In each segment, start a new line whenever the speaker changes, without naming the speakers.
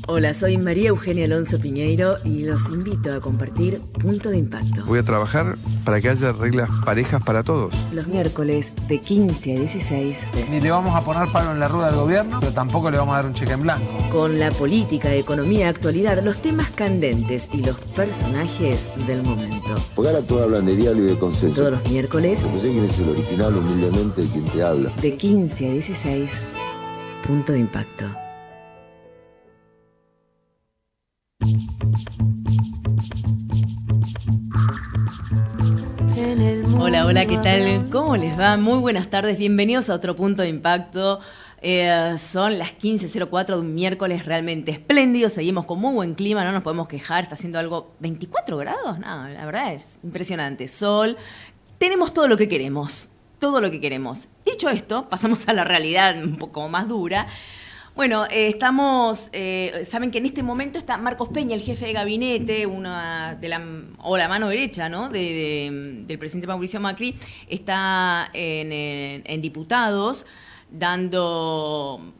Hola, soy María Eugenia Alonso Piñeiro y los invito a compartir Punto de Impacto.
Voy a trabajar para que haya reglas parejas para todos.
Los miércoles de 15 a 16.
Ni le vamos a poner palo en la rueda al gobierno, pero tampoco le vamos a dar un cheque en blanco.
Con la política, economía, actualidad, los temas candentes y los personajes del momento.
Porque ahora todos hablan de diálogo y de consenso.
Todos los miércoles.
No sé quién es el original, humildemente, de quien te habla.
De 15 a 16. Punto de Impacto. Hola, hola, ¿qué tal? ¿Cómo les va? Muy buenas tardes, bienvenidos a otro Punto de Impacto. Son las 15:04 de un miércoles realmente espléndido, seguimos con muy buen clima, no nos podemos quejar, está haciendo algo, 24 grados, no, la verdad es impresionante, sol, tenemos todo lo que queremos, todo lo que queremos. Dicho esto, pasamos a la realidad un poco más dura. Bueno, saben que en este momento está Marcos Peña, el jefe de gabinete, la mano derecha, ¿no? del presidente Mauricio Macri, está en diputados dando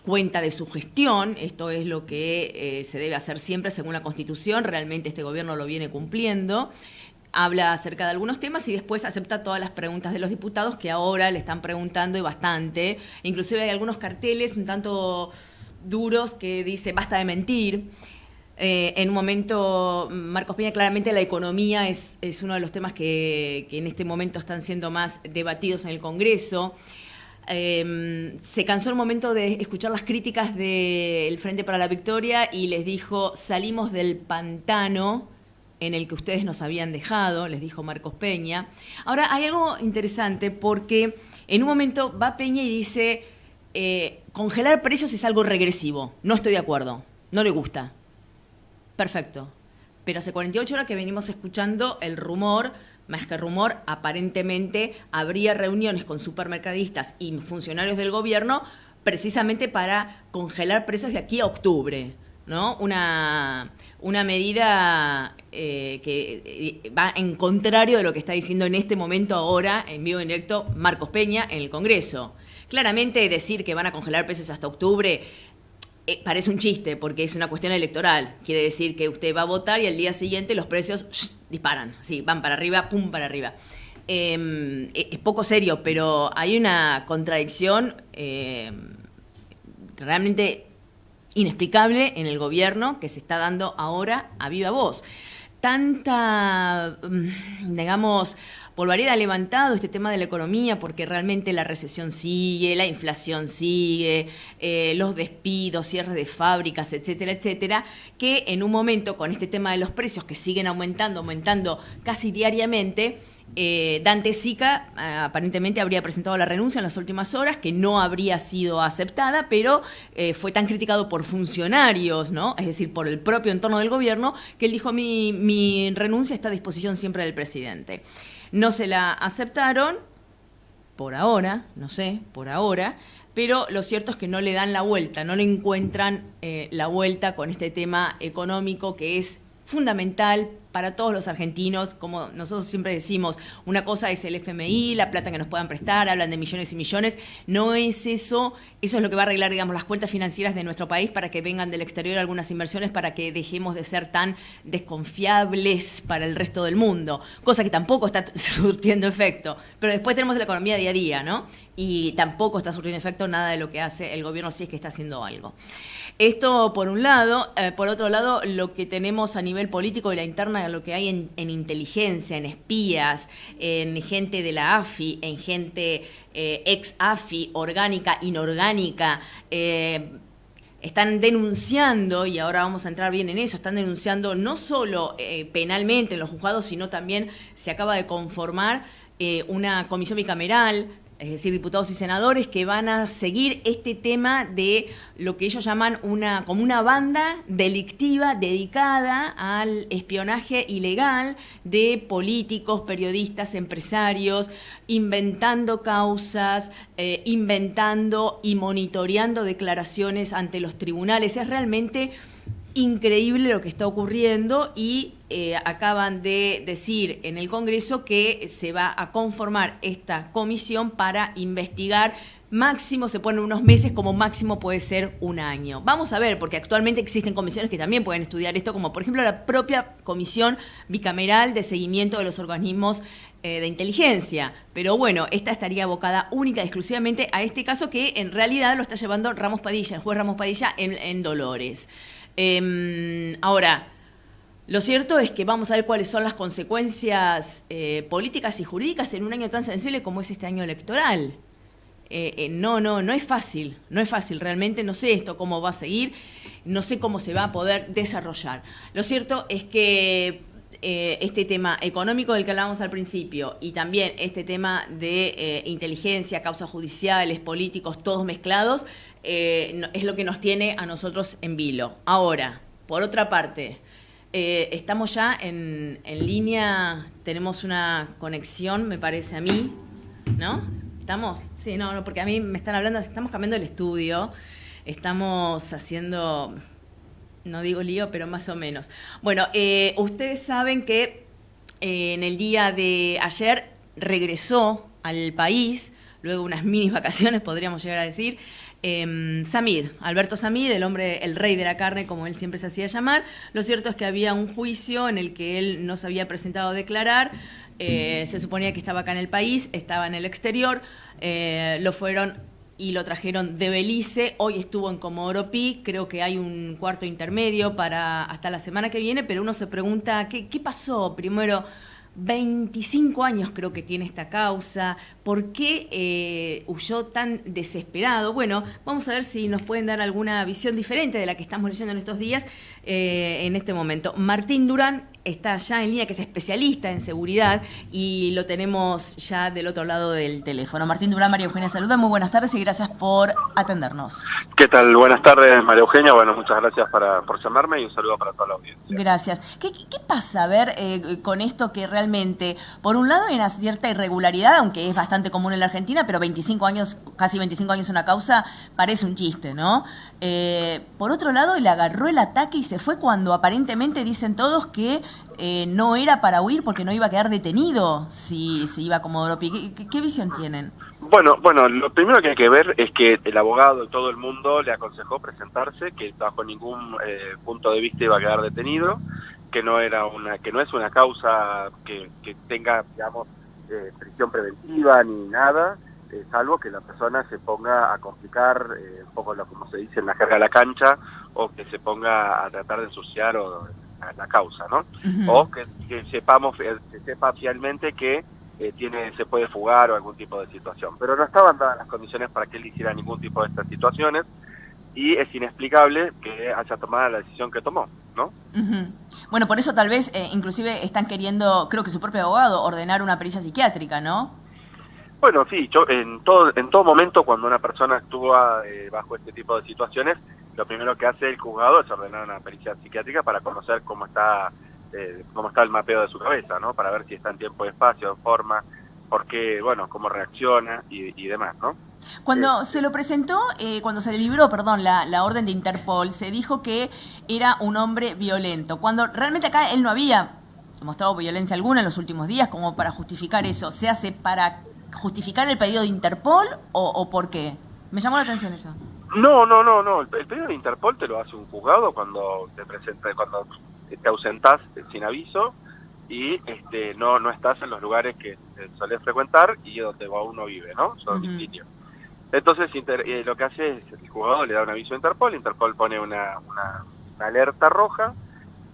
cuenta de su gestión. Esto es lo que se debe hacer siempre según la Constitución. Realmente este gobierno lo viene cumpliendo. Habla acerca de algunos temas y después acepta todas las preguntas de los diputados que ahora le están preguntando y bastante. Inclusive hay algunos carteles un tanto duros que dice basta de mentir. En un momento, Marcos Peña, claramente la economía es uno de los temas que en este momento están siendo más debatidos en el Congreso. Se cansó el momento de escuchar las críticas del Frente para la Victoria y les dijo, salimos del pantano en el que ustedes nos habían dejado, les dijo Marcos Peña. Ahora, hay algo interesante porque en un momento va Peña y dice, congelar precios es algo regresivo. No estoy de acuerdo, no le gusta. Perfecto. Pero hace 48 horas que venimos escuchando el rumor, más que rumor, aparentemente habría reuniones con supermercadistas y funcionarios del gobierno precisamente para congelar precios de aquí a octubre, ¿no? Una medida que va en contrario de lo que está diciendo en este momento ahora, en vivo y en directo, Marcos Peña en el Congreso. Claramente decir que van a congelar precios hasta octubre parece un chiste, porque es una cuestión electoral. Quiere decir que usted va a votar y al día siguiente los precios disparan, sí, van para arriba, pum, para arriba. Es poco serio, pero hay una contradicción realmente inexplicable en el gobierno que se está dando ahora a viva voz. Tanta, digamos, polvareda ha levantado este tema de la economía porque realmente la recesión sigue, la inflación sigue, los despidos, cierres de fábricas, etcétera, etcétera, que en un momento con este tema de los precios que siguen aumentando casi diariamente, Dante Sica aparentemente habría presentado la renuncia en las últimas horas, que no habría sido aceptada, pero fue tan criticado por funcionarios, ¿no? Es decir, por el propio entorno del gobierno, que él dijo, mi renuncia está a disposición siempre del presidente. No se la aceptaron, por ahora, no sé, por ahora, pero lo cierto es que no le dan la vuelta, no le encuentran la vuelta con este tema económico que es fundamental para todos los argentinos. Como nosotros siempre decimos, una cosa es el FMI, la plata que nos puedan prestar, hablan de millones y millones, no es eso es lo que va a arreglar, digamos, las cuentas financieras de nuestro país para que vengan del exterior algunas inversiones, para que dejemos de ser tan desconfiables para el resto del mundo, cosa que tampoco está surtiendo efecto. Pero después tenemos la economía día a día, ¿no? Y tampoco está surtiendo efecto nada de lo que hace el gobierno, si es que está haciendo algo. Esto por un lado. Por otro lado, lo que tenemos a nivel político y la interna, lo que hay en inteligencia, en espías, en gente de la AFI, en gente ex AFI, orgánica, inorgánica, están denunciando, y ahora vamos a entrar bien en eso, están denunciando no solo penalmente en los juzgados, sino también se acaba de conformar una comisión bicameral, es decir, diputados y senadores que van a seguir este tema de lo que ellos llaman como una banda delictiva dedicada al espionaje ilegal de políticos, periodistas, empresarios, inventando causas, inventando y monitoreando declaraciones ante los tribunales. Es realmente increíble lo que está ocurriendo y acaban de decir en el Congreso que se va a conformar esta comisión para investigar. Máximo se ponen unos meses, como máximo puede ser un año. Vamos a ver, porque actualmente existen comisiones que también pueden estudiar esto, como por ejemplo la propia Comisión Bicameral de Seguimiento de los Organismos de Inteligencia. Pero bueno, esta estaría abocada única y exclusivamente a este caso que en realidad lo está llevando Ramos Padilla, el juez Ramos Padilla en Dolores. Ahora, lo cierto es que vamos a ver cuáles son las consecuencias políticas y jurídicas en un año tan sensible como es este año electoral. No es fácil, realmente no sé esto cómo va a seguir, no sé cómo se va a poder desarrollar. Lo cierto es que este tema económico del que hablábamos al principio y también este tema de inteligencia, causas judiciales, políticos, todos mezclados, es lo que nos tiene a nosotros en vilo. Ahora, por otra parte, estamos ya en línea, tenemos una conexión, me parece a mí, ¿no? ¿Estamos? Sí, no, porque a mí me están hablando, estamos cambiando el estudio, estamos haciendo, no digo lío, pero más o menos. Bueno, ustedes saben que en el día de ayer regresó al país, luego unas mini vacaciones, podríamos llegar a decir, Samid, Alberto Samid, el rey de la carne, como él siempre se hacía llamar. Lo cierto es que había un juicio en el que él no se había presentado a declarar. Se suponía que estaba acá en el país, estaba en el exterior, lo fueron y lo trajeron de Belice. Hoy estuvo en Comodoro Pi, creo que hay un cuarto intermedio para hasta la semana que viene, pero uno se pregunta, ¿qué pasó? Primero, 25 años creo que tiene esta causa, ¿por qué huyó tan desesperado? Bueno, vamos a ver si nos pueden dar alguna visión diferente de la que estamos leyendo en estos días, en este momento. Martín Durán está ya en línea, que es especialista en seguridad, y lo tenemos ya del otro lado del teléfono. Martín Durán, María Eugenia saluda, muy buenas tardes y gracias por atendernos.
¿Qué tal? Buenas tardes, María Eugenia. Bueno, muchas gracias por llamarme y un saludo para toda la audiencia.
Gracias. ¿Qué pasa, a ver, con esto que realmente, por un lado hay una cierta irregularidad, aunque es bastante común en la Argentina, pero 25 años, casi 25 años una causa, parece un chiste, ¿no? Por otro lado, le agarró el ataque y se fue cuando aparentemente dicen todos que no era para huir porque no iba a quedar detenido si iba a Comodoro Pi. ¿Qué visión tienen?
Bueno, lo primero que hay que ver es que el abogado y todo el mundo le aconsejó presentarse, que bajo ningún punto de vista iba a quedar detenido, que no es una causa que tenga, digamos, prisión preventiva ni nada, salvo que la persona se ponga a complicar un poco como se dice en la jerga de la cancha, o que se ponga a tratar de ensuciar la causa, ¿no? Uh-huh. O que se sepa fielmente que se puede fugar o algún tipo de situación. Pero no estaban dadas las condiciones para que él hiciera ningún tipo de estas situaciones, y es inexplicable que haya tomado la decisión que tomó, ¿no?
Uh-huh. Bueno, por eso tal vez inclusive están queriendo, creo que su propio abogado, ordenar una pericia psiquiátrica, ¿no?
Bueno, sí, en todo momento cuando una persona actúa bajo este tipo de situaciones, lo primero que hace el juzgado es ordenar una pericia psiquiátrica para conocer cómo está el mapeo de su cabeza, ¿no? Para ver si está en tiempo y espacio, en forma, por qué, bueno, cómo reacciona y demás, ¿no?
Cuando se lo presentó, cuando se libró, la orden de Interpol, se dijo que era un hombre violento, cuando realmente acá él no había mostrado violencia alguna en los últimos días como para justificar eso. ¿Se hace para justificar el pedido de Interpol o por qué? Me llamó la atención eso.
No. El pedido de Interpol te lo hace un juzgado cuando te ausentás sin aviso y no estás en los lugares que solés frecuentar y donde uno vive, ¿no? Su domicilio. Uh-huh. Entonces lo que hace es el juzgado le da un aviso a Interpol pone una alerta roja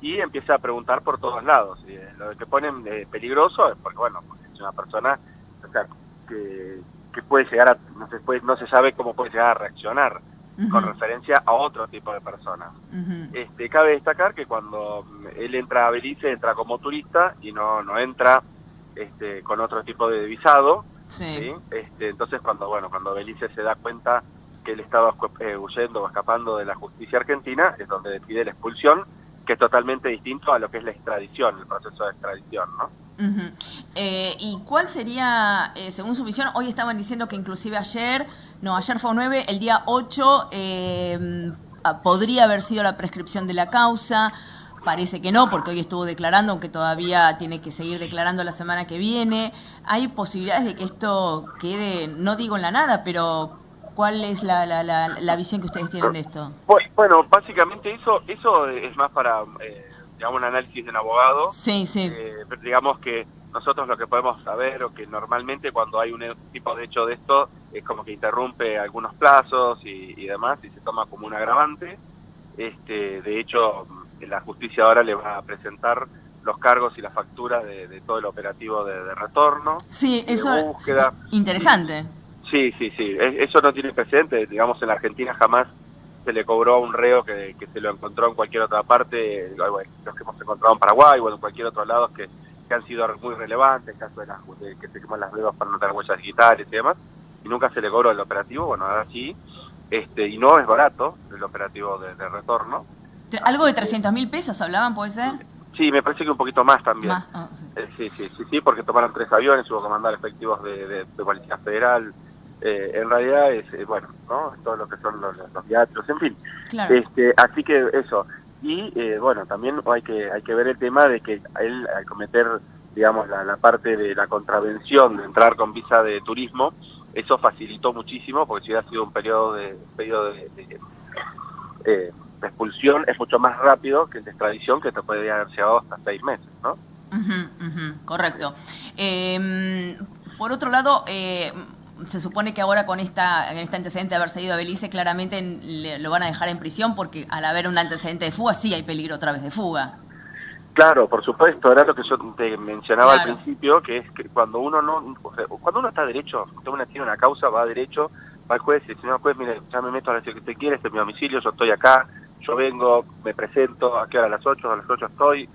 y empieza a preguntar por todos lados. Y lo que ponen peligroso es porque es una persona, o sea, que puede llegar a, no se sabe cómo puede llegar a reaccionar. Uh-huh. Con referencia a otro tipo de personas. Uh-huh. Cabe destacar que cuando él entra a Belice, entra como turista y no entra con otro tipo de visado. Sí. ¿Sí? Entonces cuando Belice se da cuenta que él estaba huyendo o escapando de la justicia argentina, es donde pide la expulsión, que es totalmente distinto a lo que es la extradición, el proceso de extradición, ¿no?
Uh-huh. ¿Y cuál sería, según su visión, hoy estaban diciendo que inclusive ayer fue 9, el día 8 podría haber sido la prescripción de la causa? parece que no, porque hoy estuvo declarando, aunque todavía tiene que seguir declarando la semana que viene. ¿Hay posibilidades de que esto quede, no digo en la nada, pero cuál es la visión que ustedes tienen de esto?
Bueno, básicamente eso es más para, digamos, un análisis de un abogado.
Sí, sí.
Pero digamos que nosotros lo que podemos saber, o que normalmente cuando hay un tipo de hecho de esto, es como que interrumpe algunos plazos y demás, y se toma como un agravante. De hecho, la justicia ahora le va a presentar los cargos y las facturas de todo el operativo de retorno.
Sí, eso
de búsqueda.
Interesante.
Sí. Eso no tiene precedente. Digamos, en la Argentina jamás se le cobró a un reo que se lo encontró en cualquier otra parte, bueno, los que hemos encontrado en Paraguay o en cualquier otro lado que han sido muy relevantes, el caso de que se queman las dedos para no tener huellas digitales y demás, y nunca se le cobró el operativo. Bueno, ahora sí, y no es barato el operativo de retorno.
¿Algo de 300.000 pesos hablaban, puede ser?
Sí, me parece que un poquito más también.
Sí.
Sí, porque tomaron 3 aviones, hubo que mandar efectivos de Policía Federal. En realidad es, bueno, ¿no? Todo lo que son los viáticos, en fin.
Claro.
Así que eso. Y bueno, también hay que ver el tema de que él, al cometer, digamos, la parte de la contravención de entrar con visa de turismo, eso facilitó muchísimo, porque si hubiera sido un periodo de expulsión, es mucho más rápido que el de extradición, que te podría haber llegado hasta 6 meses, ¿no?
Correcto. Por otro lado, se supone que ahora con este antecedente de haberse ido a Belice, claramente lo van a dejar en prisión, porque al haber un antecedente de fuga, sí hay peligro otra vez de fuga.
Claro, por supuesto, era lo que yo te mencionaba
Claro.
al principio, que es que cuando uno cuando uno está derecho, cuando uno tiene una causa, va derecho, va al juez y dice, señor juez, mire, ya me meto a decir que usted quiere, este es mi domicilio, yo estoy acá, yo vengo, me presento, ¿a qué hora? A las 8 estoy,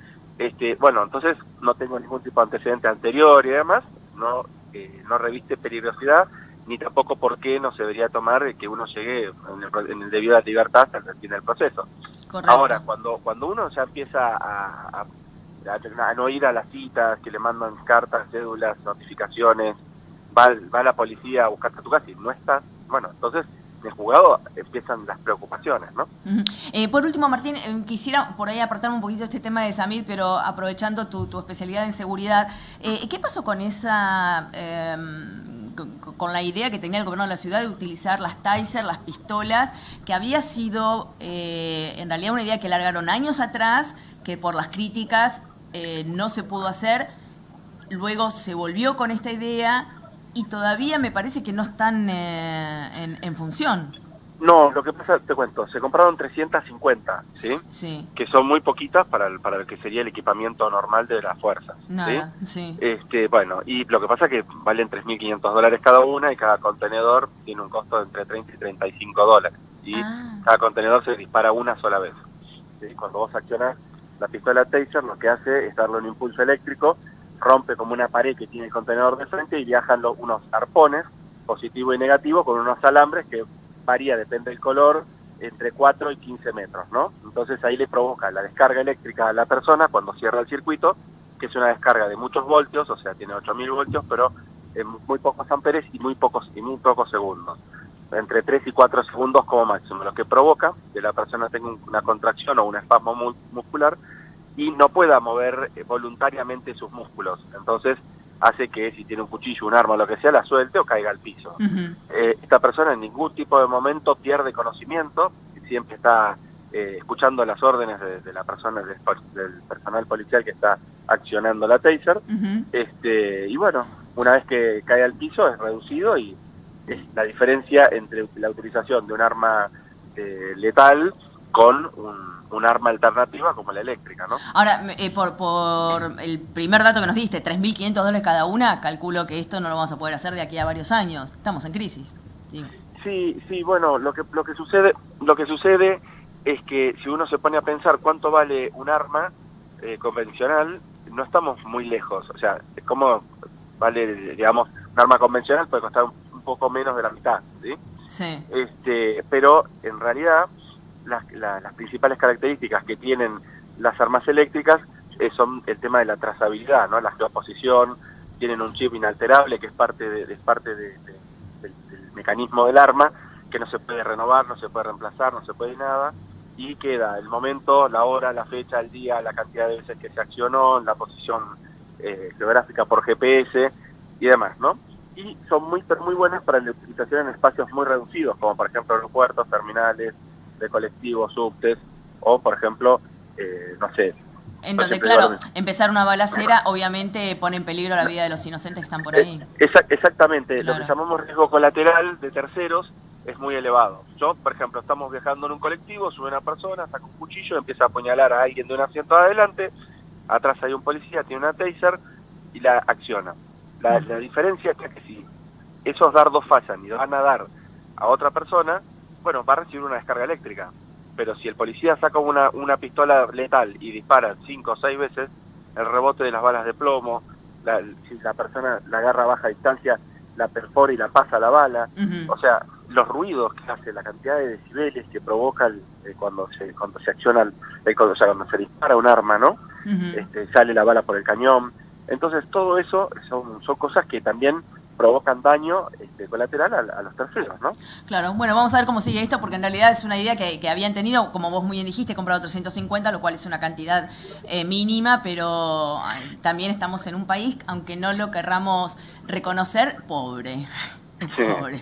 bueno, entonces no tengo ningún tipo de antecedente anterior y demás, no reviste peligrosidad, ni tampoco por qué no se debería tomar que uno llegue en el debido a libertad hasta el fin del proceso.
Correcto.
Ahora, cuando uno ya empieza a no ir a las citas, que le mandan cartas, cédulas, notificaciones, va la policía a buscarte a tu casa y no estás, bueno, entonces en el juzgado empiezan las preocupaciones, ¿no?
Por último, Martín, quisiera por ahí apartarme un poquito este tema de Samid, pero aprovechando tu especialidad en seguridad, ¿qué pasó con esa... con la idea que tenía el gobierno de la ciudad de utilizar las Taser, las pistolas, que había sido en realidad una idea que largaron años atrás, que por las críticas no se pudo hacer, luego se volvió con esta idea y todavía me parece que no están en función?
No, lo que pasa, te cuento, se compraron 350, ¿sí?
Sí.
Que son muy poquitas para el que sería el equipamiento normal de las fuerzas.
Nada,
¿sí?
sí.
Bueno, y lo que pasa es que valen $3.500 cada una y cada contenedor tiene un costo de entre $30 y $35. Y cada contenedor se dispara una sola vez. ¿Sí? Cuando vos accionás la pistola Taser, lo que hace es darle un impulso eléctrico, rompe como una pared que tiene el contenedor de frente y viajan unos arpones, positivo y negativo, con unos alambres que varía, depende del color, entre 4 y 15 metros, ¿no? Entonces ahí le provoca la descarga eléctrica a la persona cuando cierra el circuito, que es una descarga de muchos voltios, o sea, tiene 8.000 voltios, pero en muy pocos amperes y muy pocos segundos. Entre 3 y 4 segundos como máximo, lo que provoca que la persona tenga una contracción o un espasmo muscular y no pueda mover voluntariamente sus músculos. Entonces hace que si tiene un cuchillo, un arma o lo que sea, la suelte o caiga al piso. Esta persona en ningún tipo de momento pierde conocimiento, siempre está escuchando las órdenes de la persona, del personal policial que está accionando la Taser. Y bueno, una vez que cae al piso es reducido y es la diferencia entre la utilización de un arma letal con un arma alternativa como la eléctrica, ¿no?
Ahora, por el primer dato que nos diste, $3.500 cada una, calculo que esto no lo vamos a poder hacer de aquí a varios años. Estamos en crisis. Digo.
Sí, bueno, lo que sucede es que si uno se pone a pensar cuánto vale un arma convencional, no estamos muy lejos. O sea, como vale, digamos, un arma convencional puede costar un poco menos de la mitad, ¿sí?
Sí.
Pero en realidad las principales características que tienen las armas eléctricas son el tema de la trazabilidad, ¿no? La geoposición, tienen un chip inalterable que es parte del mecanismo del arma, que no se puede renovar, no se puede reemplazar, no se puede nada, y queda el momento, la hora, la fecha, el día, la cantidad de veces que se accionó, la posición geográfica por GPS y demás, ¿no? Y son muy buenas para la utilización en espacios muy reducidos, como por ejemplo aeropuertos, terminales de colectivos, subtes, o por ejemplo, no sé...
En donde, claro, empezar una balacera obviamente pone en peligro la vida de los inocentes que están por ahí.
Exactamente,
claro.
Lo que llamamos riesgo colateral de terceros es muy elevado. Yo, por ejemplo, estamos viajando en un colectivo, sube una persona, saca un cuchillo, empieza a apuñalar a alguien de un asiento adelante, atrás hay un policía, tiene una taser y la acciona. La diferencia es que si esos dardos fallan y van a dar a otra persona, bueno, va a recibir una descarga eléctrica. Pero si el policía saca una pistola letal y dispara 5 o 6 veces, el rebote de las balas de plomo, si la persona la agarra a baja distancia, la perfora y la pasa la bala. O sea, los ruidos que hace, la cantidad de decibeles que provoca cuando se acciona, cuando se dispara un arma, ¿no? Sale la bala por el cañón. Entonces todo eso son cosas que también provocan daño colateral a los terceros, ¿no?
Claro, bueno, vamos a ver cómo sigue esto, porque en realidad es una idea que habían tenido, como vos muy bien dijiste, comprado 350, lo cual es una cantidad mínima, pero también estamos en un país, aunque no lo querramos reconocer, pobre. Pobre.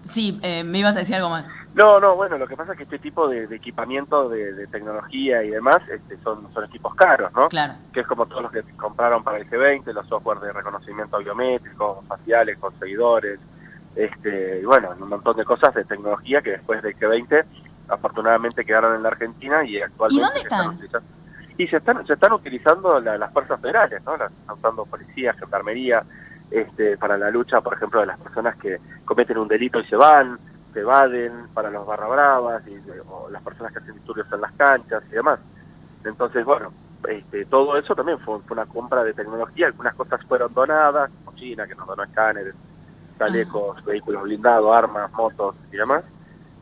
Sí, me ibas a decir algo más.
No, bueno, lo que pasa es que este tipo de equipamiento de tecnología y demás son equipos caros, ¿no?
Claro.
Que es como todos los que compraron para el G20, los software de reconocimiento biométrico, faciales, con seguidores, y bueno, un montón de cosas de tecnología que después del G20 afortunadamente quedaron en la Argentina y actualmente...
¿Y dónde están?
Y se están utilizando las fuerzas federales, ¿no? Las están usando policía, gendarmería, para la lucha, por ejemplo, de las personas que cometen un delito y se evaden, para los barra bravas o las personas que hacen disturbios en las canchas y demás. Entonces, bueno, todo eso también fue una compra de tecnología. Algunas cosas fueron donadas, como China, que nos donó escáneres, chalecos, vehículos blindados, armas, motos y demás.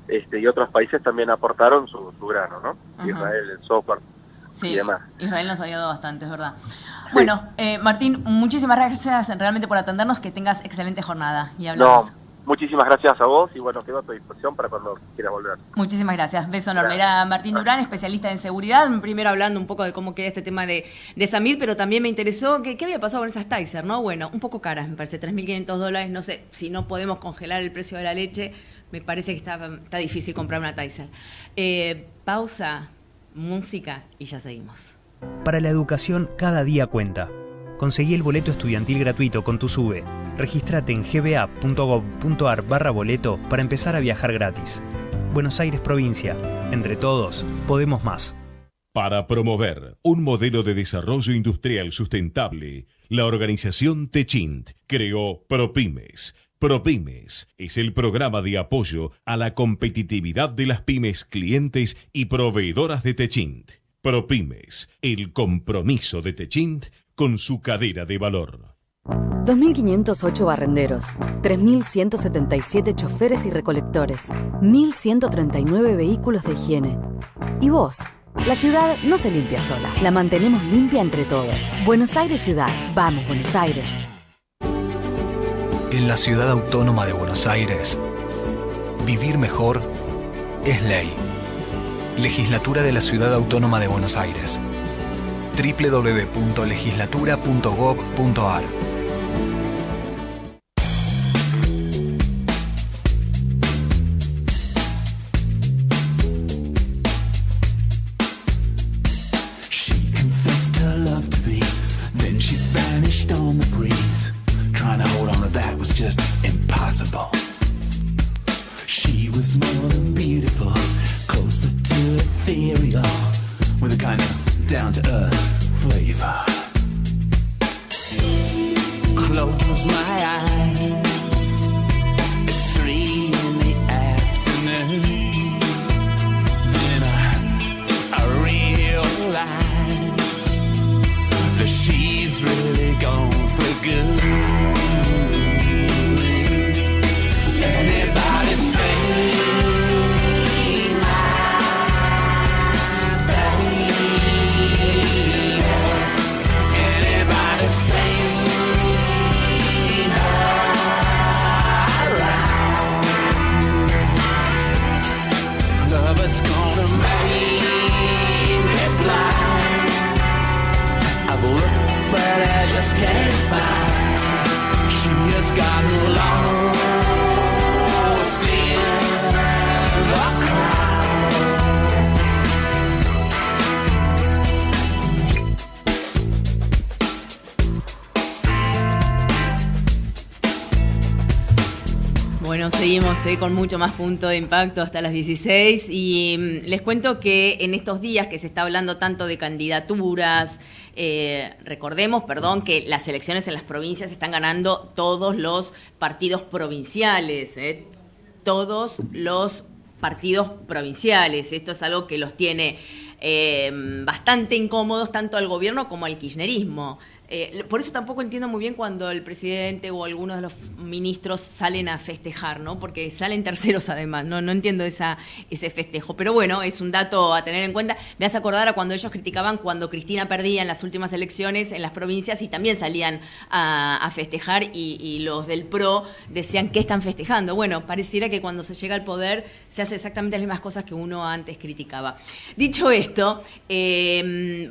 Y otros países también aportaron su grano, ¿no? Israel, el software y demás.
Israel nos ha ayudado bastante, es verdad. Sí. Bueno, Martín, muchísimas gracias realmente por atendernos, que tengas excelente jornada y hablamos.
Muchísimas gracias a vos y bueno, quedo a tu disposición para cuando quieras volver.
Muchísimas gracias. Beso enorme. Era Martín Durán, especialista en seguridad. Primero hablando un poco de cómo queda este tema de Samit, pero también me interesó qué había pasado con esas Taser, ¿no? Bueno, un poco caras, me parece, $3.500. No sé, si no podemos congelar el precio de la leche, me parece que está difícil comprar una Taser. Pausa, música y ya seguimos.
Para la educación, cada día cuenta. Conseguí el boleto estudiantil gratuito con tu SUBE. Regístrate en gba.gov.ar/boleto para empezar a viajar gratis. Buenos Aires Provincia. Entre todos, podemos más.
Para promover un modelo de desarrollo industrial sustentable, la organización Techint creó ProPymes. ProPymes es el programa de apoyo a la competitividad de las pymes clientes y proveedoras de Techint. ProPymes, el compromiso de Techint con su cadena de valor.
2.508 barrenderos, 3.177 choferes y recolectores, 1.139 vehículos de higiene. ¿Y vos? La ciudad no se limpia sola, la mantenemos limpia entre todos. Buenos Aires Ciudad. Vamos, Buenos Aires.
En la Ciudad Autónoma de Buenos Aires, vivir mejor es ley. Legislatura de la Ciudad Autónoma de Buenos Aires. www.legislatura.gov.ar.
She confessed her love to me, then she vanished on the breeze. Trying to hold on to that was just impossible. She was more than beautiful, closer to ethereal, with a kind of down-to-earth flavor. Close my eyes, it's 3 in the afternoon. Then I realize that she's really gone for good. Anybody say save her.
Bueno, seguimos con mucho más punto de impacto hasta las 16 y les cuento que en estos días que se está hablando tanto de candidaturas, recordemos, que las elecciones en las provincias están ganando todos los partidos provinciales, todos los partidos provinciales. Esto es algo que los tiene bastante incómodos tanto al gobierno como al kirchnerismo. Por eso tampoco entiendo muy bien cuando el presidente o algunos de los ministros salen a festejar, ¿no? Porque salen terceros además, no entiendo ese festejo. Pero bueno, es un dato a tener en cuenta. Me hace acordar a cuando ellos criticaban cuando Cristina perdía en las últimas elecciones en las provincias y también salían a festejar y los del PRO decían ¿qué están festejando? Bueno, pareciera que cuando se llega al poder se hace exactamente las mismas cosas que uno antes criticaba. Dicho esto,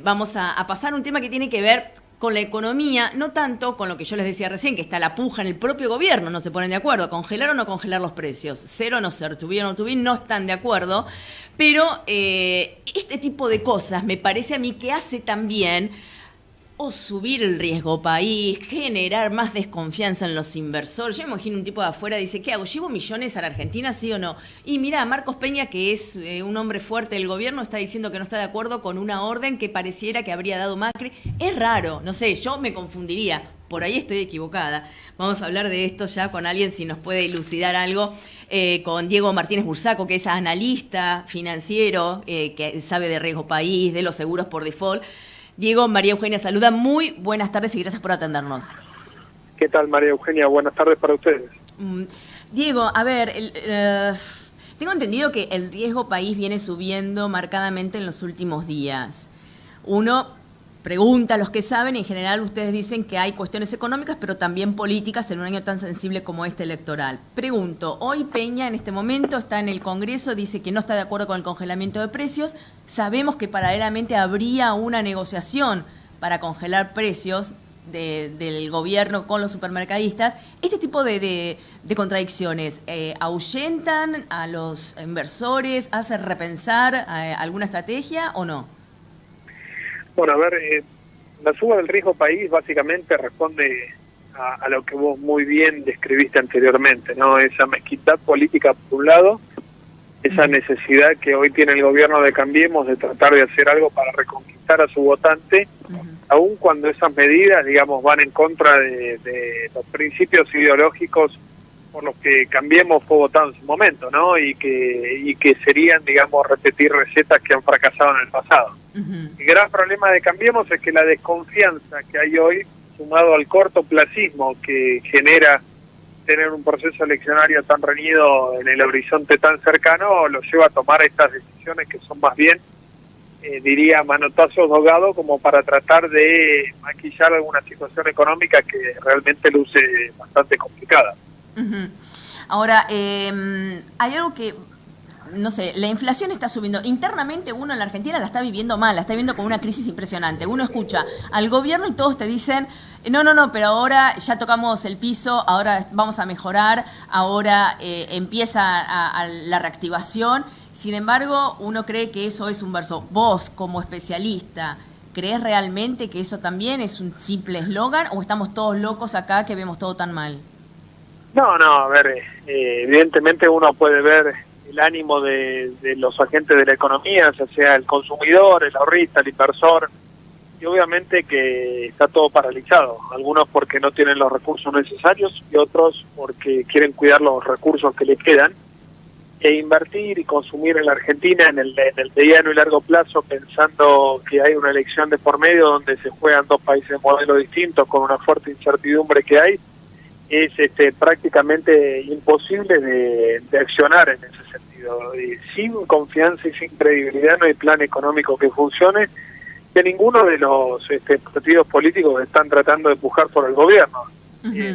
vamos a pasar a un tema que tiene que ver con la economía, no tanto con lo que yo les decía recién, que está la puja en el propio gobierno, no se ponen de acuerdo, congelar o no congelar los precios, ser o no ser, to be o no to be, no están de acuerdo, pero este tipo de cosas me parece a mí que hace también o subir el riesgo país, generar más desconfianza en los inversores. Yo me imagino un tipo de afuera dice, ¿qué hago? ¿Llevo millones a la Argentina, sí o no? Y mirá, Marcos Peña, que es un hombre fuerte del gobierno, está diciendo que no está de acuerdo con una orden que pareciera que habría dado Macri. Es raro, no sé, yo me confundiría. Por ahí estoy equivocada. Vamos a hablar de esto ya con alguien, si nos puede elucidar algo, con Diego Martínez Bursaco, que es analista financiero, que sabe de riesgo país, de los seguros por default. Diego, María Eugenia saluda, muy buenas tardes y gracias por atendernos.
¿Qué tal, María Eugenia? Buenas tardes para ustedes.
Diego, a ver, tengo entendido que el riesgo país viene subiendo marcadamente en los últimos días. Uno pregunta a los que saben, en general ustedes dicen que hay cuestiones económicas, pero también políticas en un año tan sensible como este electoral. Pregunto, hoy Peña en este momento está en el Congreso, dice que no está de acuerdo con el congelamiento de precios. Sabemos que paralelamente habría una negociación para congelar precios del gobierno con los supermercadistas. Este tipo de contradicciones ¿ahuyentan a los inversores, hacen repensar alguna estrategia o no?
Bueno, a ver, la suba del riesgo país básicamente responde a lo que vos muy bien describiste anteriormente, ¿no? Esa mezquindad política por un lado, esa necesidad que hoy tiene el gobierno de Cambiemos de tratar de hacer algo para reconquistar a su votante, aun cuando esas medidas, digamos, van en contra de los principios ideológicos por los que Cambiemos fue votado en su momento, ¿no? Y que serían, digamos, repetir recetas que han fracasado en el pasado. El gran problema de Cambiemos es que la desconfianza que hay hoy, sumado al cortoplacismo que genera tener un proceso eleccionario tan reñido en el horizonte tan cercano, lo lleva a tomar estas decisiones que son más bien, diría, manotazos ahogados como para tratar de maquillar alguna situación económica que realmente luce bastante complicada.
Ahora, hay algo que, no sé, la inflación está subiendo. Internamente uno en la Argentina la está viviendo mal, la está viviendo como una crisis impresionante. Uno escucha al gobierno y todos te dicen, no, pero ahora ya tocamos el piso, ahora vamos a mejorar, ahora empieza la reactivación. Sin embargo, uno cree que eso es un verso. Vos, como especialista, ¿crees realmente que eso también es un simple eslogan o estamos todos locos acá que vemos todo tan mal?
No, a ver, evidentemente uno puede ver el ánimo de los agentes de la economía, ya sea el consumidor, el ahorrista, el inversor, y obviamente que está todo paralizado, algunos porque no tienen los recursos necesarios y otros porque quieren cuidar los recursos que le quedan, e invertir y consumir en la Argentina en el mediano y largo plazo, pensando que hay una elección de por medio donde se juegan dos países de modelo distintos con una fuerte incertidumbre que hay, es prácticamente imposible de accionar en ese sentido. Y sin confianza y sin credibilidad no hay plan económico que funcione de ninguno de los partidos políticos que están tratando de empujar por el gobierno,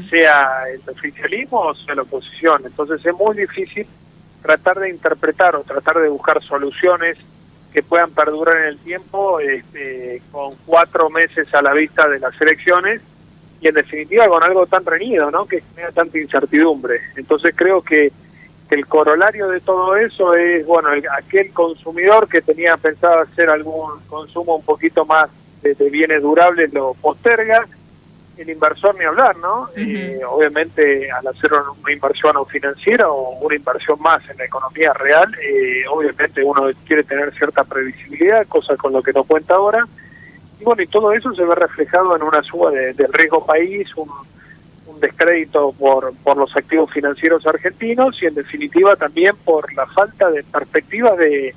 sea el oficialismo o sea la oposición. Entonces es muy difícil tratar de interpretar o tratar de buscar soluciones que puedan perdurar en el tiempo con 4 meses a la vista de las elecciones y en definitiva con algo tan reñido, ¿no? Que genera tanta incertidumbre. Entonces creo que el corolario de todo eso es, bueno, aquel consumidor que tenía pensado hacer algún consumo un poquito más de bienes durables lo posterga, el inversor ni hablar, ¿no? Obviamente, al hacer una inversión o financiera o una inversión más en la economía real, obviamente uno quiere tener cierta previsibilidad, cosa con lo que no cuenta ahora. Y bueno, y todo eso se ve reflejado en una suba del riesgo país, un descrédito por los activos financieros argentinos y en definitiva también por la falta de perspectivas de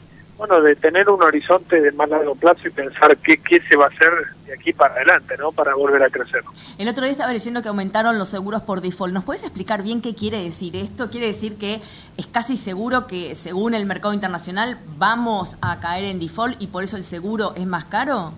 tener un horizonte de más largo plazo y pensar qué se va a hacer de aquí para adelante, ¿no? Para volver a crecer.
El otro día estaba diciendo que aumentaron los seguros por default. ¿Nos puedes explicar bien qué quiere decir esto? ¿Quiere decir que es casi seguro que según el mercado internacional vamos a caer en default y por eso el seguro es más caro?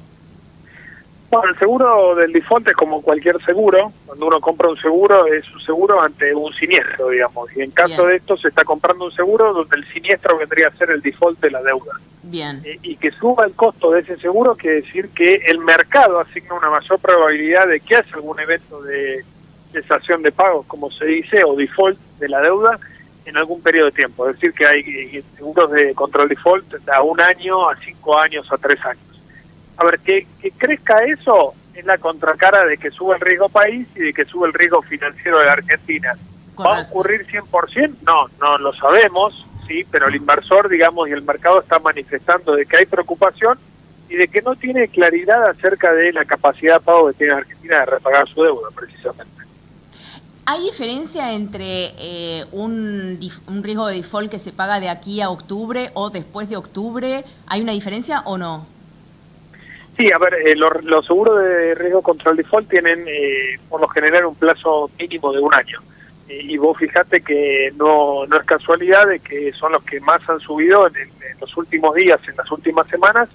Bueno, el seguro del default es como cualquier seguro. Cuando uno compra un seguro, es un seguro ante un siniestro, digamos. Y en caso de esto, se está comprando un seguro donde el siniestro vendría a ser el default de la deuda.
Bien.
Y que suba el costo de ese seguro quiere decir que el mercado asigna una mayor probabilidad de que haya algún evento de cesación de pagos, como se dice, o default de la deuda en algún periodo de tiempo. Es decir, que hay seguros de control default a 1 año, a 5 años, a 3 años. A ver, que crezca eso es la contracara de que sube el riesgo país y de que sube el riesgo financiero de la Argentina. Correcto. ¿Va a ocurrir 100%? No lo sabemos, sí, pero el inversor, digamos, y el mercado está manifestando de que hay preocupación y de que no tiene claridad acerca de la capacidad de pago que tiene la Argentina de repagar su deuda, precisamente.
¿Hay diferencia entre un riesgo de default que se paga de aquí a octubre o después de octubre? ¿Hay una diferencia o no?
Sí, a ver, los seguros de riesgo contra el default tienen por lo general un plazo mínimo de 1 año. Y vos fijate que no es casualidad de que son los que más han subido en los últimos días, en las últimas semanas,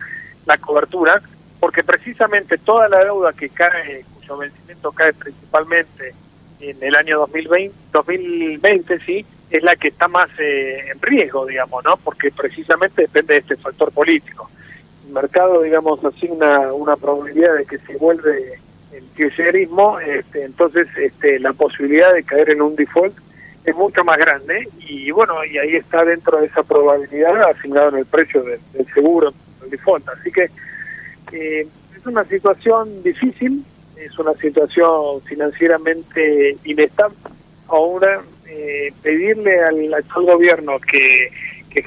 la cobertura, porque precisamente toda la deuda que cae, cuyo vencimiento cae principalmente en el año 2020, sí, es la que está más en riesgo, digamos, ¿no? Porque precisamente depende de este factor político. El mercado, digamos, asigna una probabilidad de que se vuelve el kirchnerismo, entonces la posibilidad de caer en un default es mucho más grande y bueno, y ahí está dentro de esa probabilidad asignado en el precio del seguro, del default. Así que es una situación difícil, es una situación financieramente inestable. Ahora, pedirle al actual gobierno que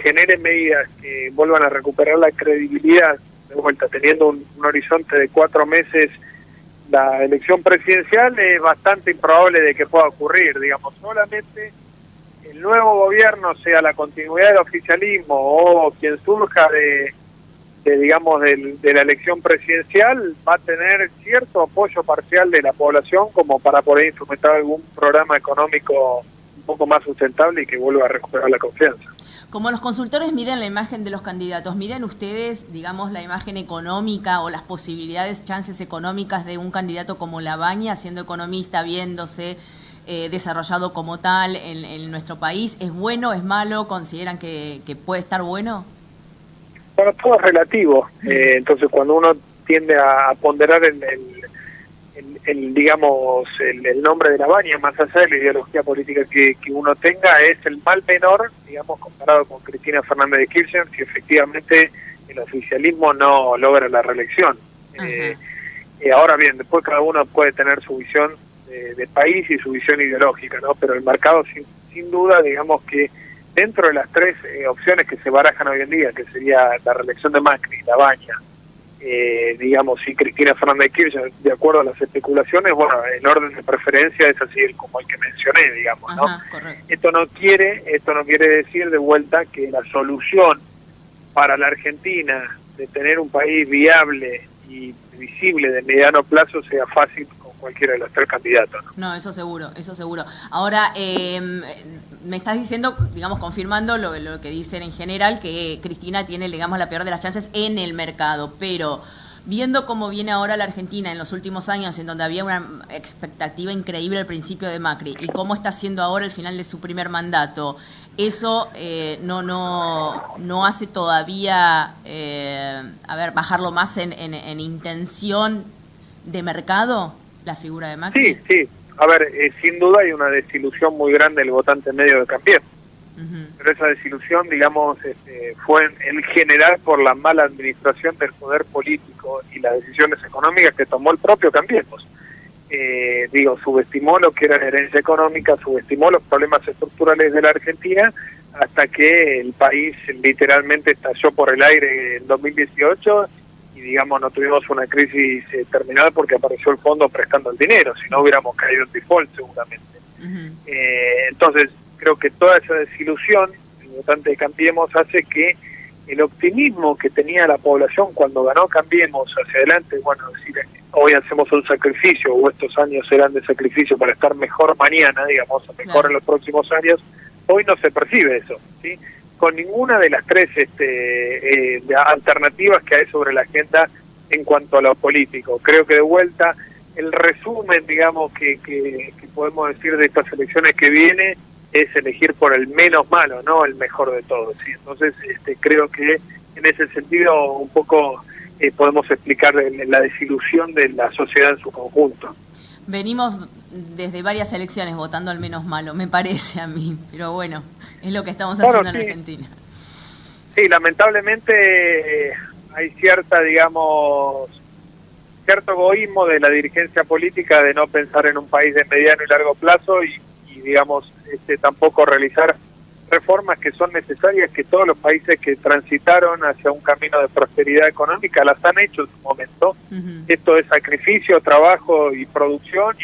genere medidas que vuelvan a recuperar la credibilidad, de vuelta, teniendo un horizonte de 4 meses, la elección presidencial es bastante improbable de que pueda ocurrir, digamos, solamente el nuevo gobierno, sea la continuidad del oficialismo o quien surja de la elección presidencial, va a tener cierto apoyo parcial de la población como para poder instrumentar algún programa económico un poco más sustentable y que vuelva a recuperar la confianza.
Como los consultores miden la imagen de los candidatos, ¿miden ustedes, digamos, la imagen económica o las posibilidades, chances económicas de un candidato como Labaña, siendo economista, viéndose desarrollado como tal en nuestro país? ¿Es bueno, es malo? ¿Consideran que puede estar bueno?
Bueno, todo es relativo. Entonces, cuando uno tiende a ponderar el nombre de Labaña, más allá de la ideología política que uno tenga, es el mal menor, digamos, comparado con Cristina Fernández de Kirchner, si efectivamente el oficialismo no logra la reelección. Ahora bien, después cada uno puede tener su visión de país y su visión ideológica, ¿no? Pero el mercado, sin duda, digamos que dentro de las 3 opciones que se barajan hoy en día, que sería la reelección de Macri, Labaña, digamos, y Cristina Fernández de Kirchner, de acuerdo a las especulaciones, bueno, el orden de preferencia es así como el que mencioné, digamos, ¿no? Esto no quiere decir de vuelta que la solución para la Argentina de tener un país viable y visible de mediano plazo sea fácil con cualquiera de los 3 candidatos, ¿no?
No, eso seguro. Ahora, me estás diciendo, digamos, confirmando lo que dicen en general, que Cristina tiene, digamos, la peor de las chances en el mercado, pero viendo cómo viene ahora la Argentina en los últimos años, en donde había una expectativa increíble al principio de Macri, y cómo está siendo ahora el final de su primer mandato, ¿eso no hace todavía, bajarlo más en intención de mercado, la figura de Macri?
Sí. A ver, sin duda hay una desilusión muy grande del votante medio de Cambiemos. Pero esa desilusión, digamos, fue en general por la mala administración del poder político y las decisiones económicas que tomó el propio Cambiemos. subestimó lo que era la herencia económica, subestimó los problemas estructurales de la Argentina, hasta que el país literalmente estalló por el aire en 2018 y, digamos, no tuvimos una crisis terminal porque apareció el fondo prestando el dinero, si no hubiéramos caído en default seguramente. Entonces, creo que toda esa desilusión, el votante de Cambiemos, hace que el optimismo que tenía la población cuando ganó Cambiemos hacia adelante, bueno, decir, hoy hacemos un sacrificio, o estos años serán de sacrificio para estar mejor mañana, digamos, o mejor en los próximos años, hoy no se percibe eso, ¿sí? Con ninguna de las tres alternativas que hay sobre la agenda en cuanto a lo político. Creo que de vuelta, el resumen, digamos, que podemos decir de estas elecciones que viene es elegir por el menos malo, no el mejor de todos, ¿sí? Entonces, creo que en ese sentido un poco podemos explicar la desilusión de la sociedad en su conjunto.
Venimos desde varias elecciones votando al menos malo, me parece a mí, pero bueno, es lo que estamos haciendo en Argentina.
Sí, lamentablemente hay cierto egoísmo de la dirigencia política de no pensar en un país de mediano y largo plazo y digamos, tampoco realizar reformas que son necesarias, que todos los países que transitaron hacia un camino de prosperidad económica las han hecho en su momento. Esto es sacrificio, trabajo y producción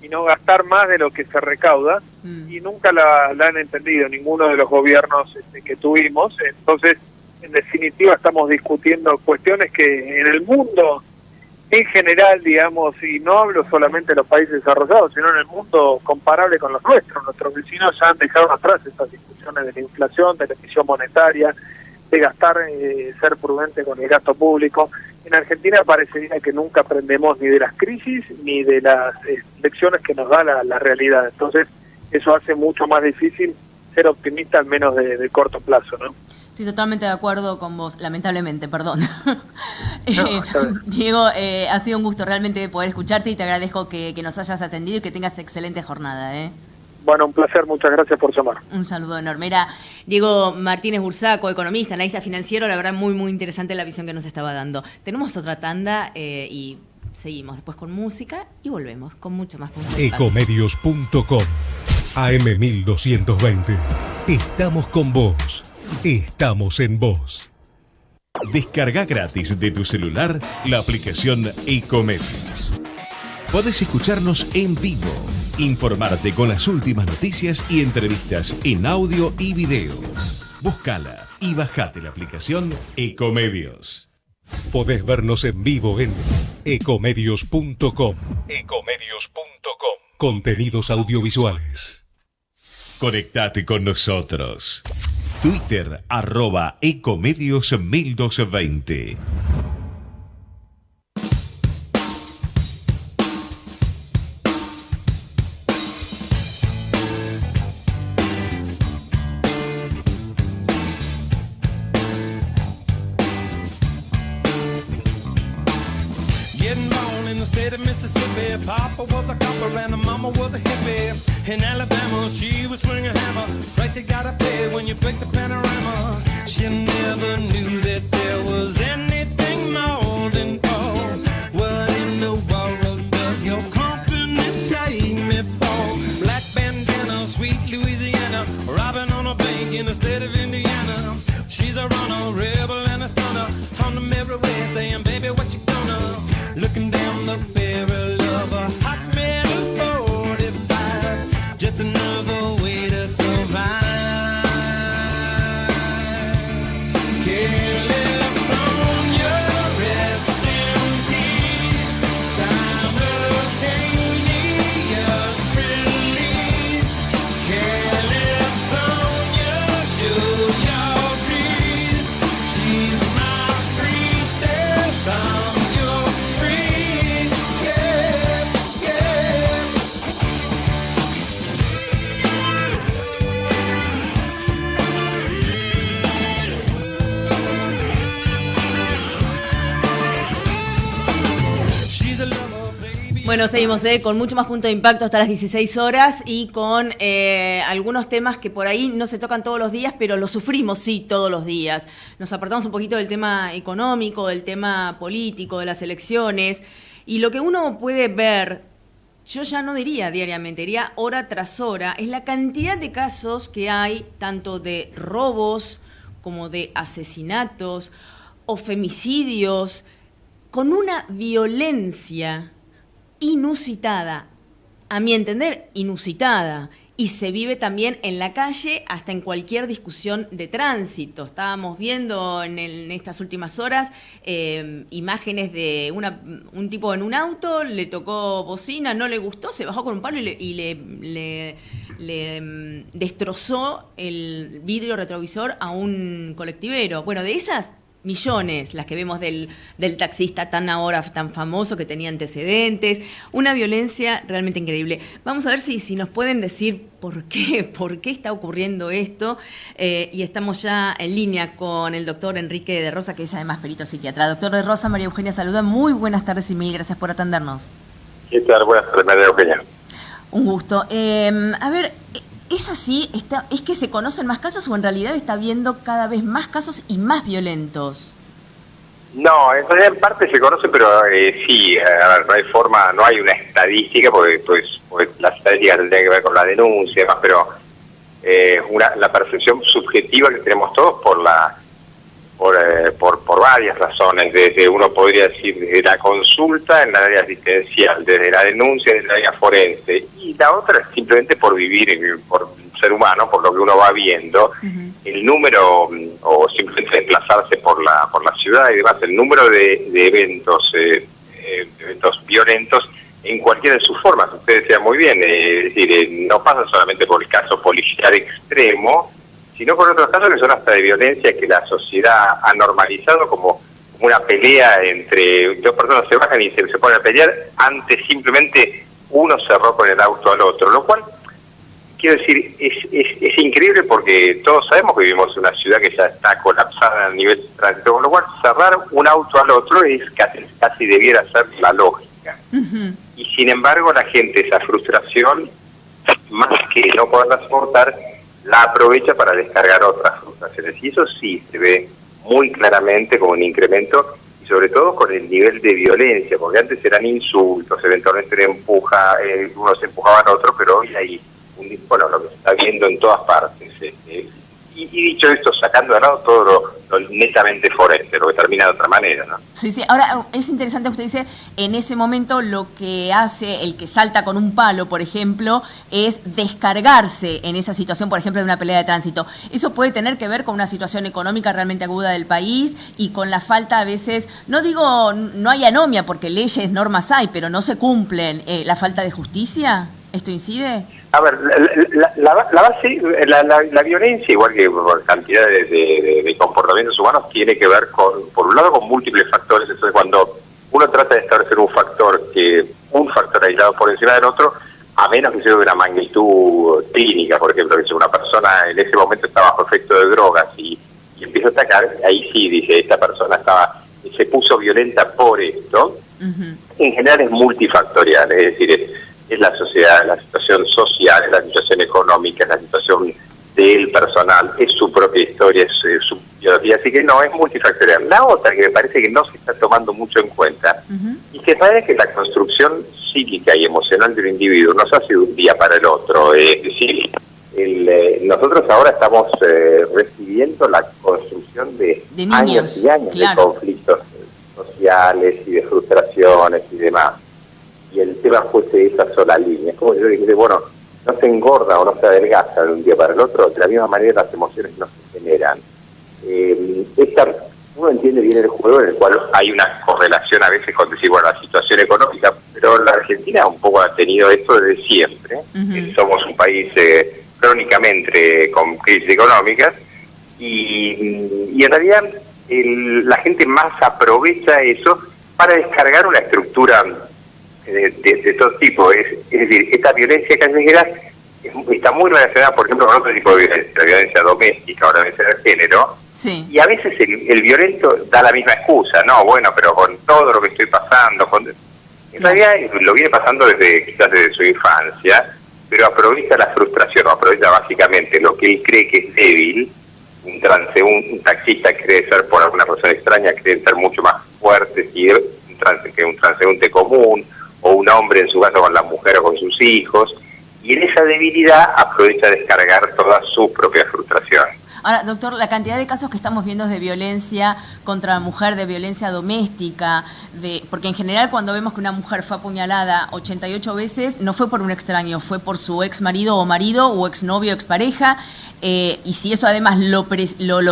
y no gastar más de lo que se recauda, y nunca la han entendido ninguno de los gobiernos que tuvimos. Entonces, en definitiva, estamos discutiendo cuestiones que en el mundo en general, digamos, y no hablo solamente de los países desarrollados, sino en el mundo comparable con los nuestros vecinos ya han dejado atrás estas discusiones de la inflación, de la emisión monetaria, de gastar, ser prudente con el gasto público. En Argentina parecería que nunca aprendemos ni de las crisis ni de las lecciones que nos da la realidad. Entonces, eso hace mucho más difícil ser optimista, al menos de corto plazo, ¿no?
Estoy totalmente de acuerdo con vos, lamentablemente, perdón. Diego, ha sido un gusto realmente poder escucharte y te agradezco que nos hayas atendido y que tengas excelente jornada.
Bueno, un placer, muchas gracias por llamar.
Un saludo enorme. Era Diego Martínez Bursaco, economista, analista financiero, la verdad muy, muy interesante la visión que nos estaba dando. Tenemos otra tanda y seguimos después con música y volvemos con mucho más.
Ecomedios.com AM1220. Estamos con vos. Estamos en vos.
Descarga gratis de tu celular la aplicación Ecomedios. Podés escucharnos en vivo, informarte con las últimas noticias y entrevistas en audio y video. Búscala y bajate la aplicación Ecomedios.
Podés vernos en vivo en ecomedios.com. Contenidos audiovisuales.
Conectate con nosotros. Twitter, @Ecomedios1220.
Getting born in the state of Mississippi. Papa was a copper and the mama was a hippie. In Alabama, she was swinging a hammer. Price you gotta pay when you break the panorama. She never knew that there was anything more than gold. What in the world does your company take me for? Black bandana, sweet Louisiana, robbing on a bank in the state of Indiana. She's a runner, rebel and a stunner. On the mirror way saying, baby, what you gonna? Looking down the barrel of a hot metal 45. Just another way to survive. California, rest in peace. Simultaneous release. California, show your teeth. She's my priestess from your breeze. Yeah, yeah.
Bueno, seguimos con mucho más punto de impacto hasta las 16 horas y con algunos temas que por ahí no se tocan todos los días, pero los sufrimos, sí, todos los días. Nos apartamos un poquito del tema económico, del tema político, de las elecciones, y lo que uno puede ver yo ya no diría diariamente, diría hora tras hora, es la cantidad de casos que hay, tanto de robos como de asesinatos o femicidios, con una violencia inusitada, a mi entender, inusitada. Y se vive también en la calle, hasta en cualquier discusión de tránsito. Estábamos viendo en estas últimas horas imágenes de un tipo en un auto, le tocó bocina, no le gustó, se bajó con un palo y le destrozó el vidrio retrovisor a un colectivero. Bueno, de esas millones, las que vemos del taxista tan famoso que tenía antecedentes, una violencia realmente increíble. Vamos a ver si nos pueden decir por qué está ocurriendo esto, y estamos ya en línea con el doctor Enrique de Rosa, que es además perito psiquiatra. Doctor de Rosa, María Eugenia saluda, muy buenas tardes y mil gracias por atendernos.
¿Qué tal? Buenas tardes, María Eugenia.
Un gusto. A ver, ¿es así? ¿Es que se conocen más casos o en realidad está habiendo cada vez más casos y más violentos?
No, en realidad en parte se conoce, pero sí, a ver, no hay una estadística, porque las estadísticas tendrían que ver con la denuncia y demás, pero la percepción subjetiva que tenemos todos por varias razones, desde uno podría decir desde la consulta en la área asistencial, desde la denuncia en el área forense, y la otra es simplemente por vivir, por ser humano, por lo que uno va viendo, el número, o simplemente desplazarse por la ciudad y demás, el número de eventos violentos en cualquiera de sus formas. Usted decía muy bien, es decir, no pasa solamente por el caso policial extremo, sino por otros casos que son hasta de violencia que la sociedad ha normalizado como una pelea entre dos personas, se bajan y se ponen a pelear, antes simplemente uno cerró con el auto al otro, lo cual, quiero decir, es increíble porque todos sabemos que vivimos en una ciudad que ya está colapsada a nivel de tránsito, con lo cual cerrar un auto al otro es casi debiera ser la lógica. Y sin embargo la gente esa frustración, más que no poderla soportar, la aprovecha para descargar otras frustraciones. Y eso sí se ve muy claramente como un incremento, y sobre todo con el nivel de violencia, porque antes eran insultos, eventualmente uno se empujaba al otro, pero hoy hay lo que se está viendo en todas partes. Y dicho esto, sacando de lado todo lo netamente forense, lo que termina de otra manera, ¿no?
Sí. Ahora, es interesante, usted dice, en ese momento lo que hace el que salta con un palo, por ejemplo, es descargarse en esa situación, por ejemplo, de una pelea de tránsito. Eso puede tener que ver con una situación económica realmente aguda del país y con la falta a veces, no digo, no hay anomia, porque leyes, normas hay, pero no se cumplen. ¿La falta de justicia? ¿Esto incide?
A ver, la base, la violencia, igual que cantidad de comportamientos humanos, tiene que ver por un lado con múltiples factores. Entonces, cuando uno trata de establecer un factor aislado por encima del otro, a menos que sea de una magnitud clínica, por ejemplo, que si una persona en ese momento está bajo efecto de drogas y empieza a atacar, ahí sí dice, esta persona se puso violenta por esto. En general es multifactorial, es decir, es la sociedad, la situación social, es la situación económica, es la situación del personal, es su propia historia, es su biología, así que no, es multifactorial. La otra que me parece que no se está tomando mucho en cuenta, y que parece que la construcción psíquica y emocional del individuo no se hace de un día para el otro, es decir, nosotros ahora estamos recibiendo la construcción de años y años de conflictos sociales y de frustraciones y demás. Y el tema fuese esa sola línea. Es como yo dije, bueno, no se engorda o no se adelgaza de un día para el otro, de la misma manera las emociones no se generan. Uno entiende bien el juego en el cual hay una correlación a veces con decir, bueno, la situación económica, pero la Argentina un poco ha tenido esto desde siempre. Somos un país crónicamente con crisis económicas y en realidad la gente más aprovecha eso para descargar una estructura de todo tipo. Es decir, esta violencia callejera está muy relacionada, por ejemplo, con otro tipo de violencia, la violencia doméstica o la violencia de género.
Sí.
Y a veces el violento da la misma excusa, no, bueno, pero con todo lo que estoy pasando, en realidad lo viene pasando quizás desde su infancia, pero aprovecha la frustración, aprovecha básicamente lo que él cree que es débil. Un taxista cree ser, por alguna razón extraña, cree ser mucho más fuerte que un transeúnte común, o un hombre en su caso con la mujer o con sus hijos, y en esa debilidad aprovecha a descargar toda su propia frustración.
Ahora, doctor, la cantidad de casos que estamos viendo de violencia contra la mujer, de violencia doméstica, porque en general cuando vemos que una mujer fue apuñalada 88 veces, no fue por un extraño, fue por su ex marido o exnovio o expareja, y si eso además lo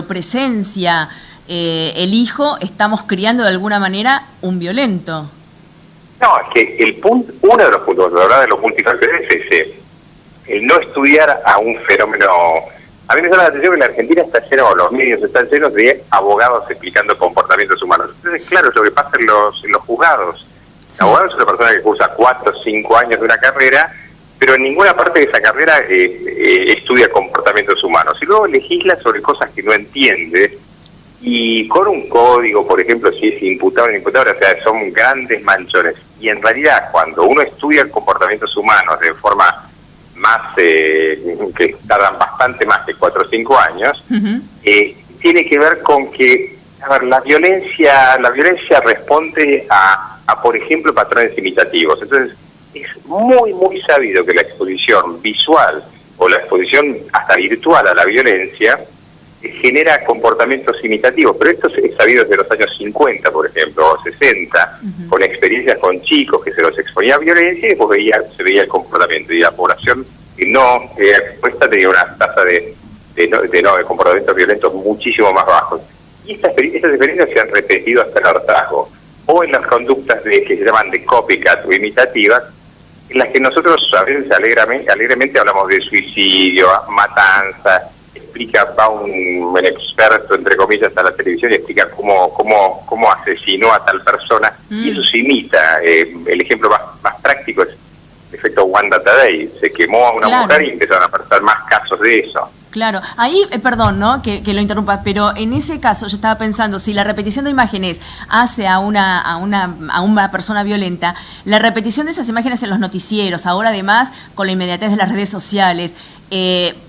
presencia el hijo, estamos criando de alguna manera un violento.
No, es que uno de los puntos, la verdad, de los multifactores es el no estudiar a un fenómeno. A mí me llama la atención que la Argentina está lleno, los medios están llenos de abogados explicando comportamientos humanos. Entonces, claro, es lo que pasa en los juzgados. Sí. El abogado es una persona que cursa 4 o 5 años de una carrera, pero en ninguna parte de esa carrera estudia comportamientos humanos. Y luego legisla sobre cosas que no entiende, y con un código, por ejemplo, si es imputable o inimputable, o sea, son grandes manchones. Y en realidad, cuando uno estudia comportamientos humanos de forma más, que tardan bastante más de 4 o 5 años, tiene que ver con que, a ver, la violencia responde a, por ejemplo, patrones imitativos. Entonces, es muy, muy sabido que la exposición visual o la exposición hasta virtual a la violencia genera comportamientos imitativos, pero esto es sabido desde los años 50, por ejemplo, o 60, con experiencias con chicos que se los exponía a violencia y después se veía el comportamiento, y la población que no expuesta tenía una tasa de comportamientos violentos muchísimo más bajos. Y estas experiencias se han repetido hasta el hartazgo, o en las conductas que se llaman de copycat o imitativas, en las que nosotros a veces alegremente hablamos de suicidio, matanza. Va un experto, entre comillas, a la televisión y explica cómo asesinó a tal persona, y eso se imita. El ejemplo más práctico es el efecto One Data Day. Se quemó a una mujer y empezaron a aparecer más casos de eso.
Claro, ahí, perdón, ¿no? Que lo interrumpa, pero en ese caso yo estaba pensando, si la repetición de imágenes hace a una persona violenta, la repetición de esas imágenes en los noticieros, ahora además con la inmediatez de las redes sociales,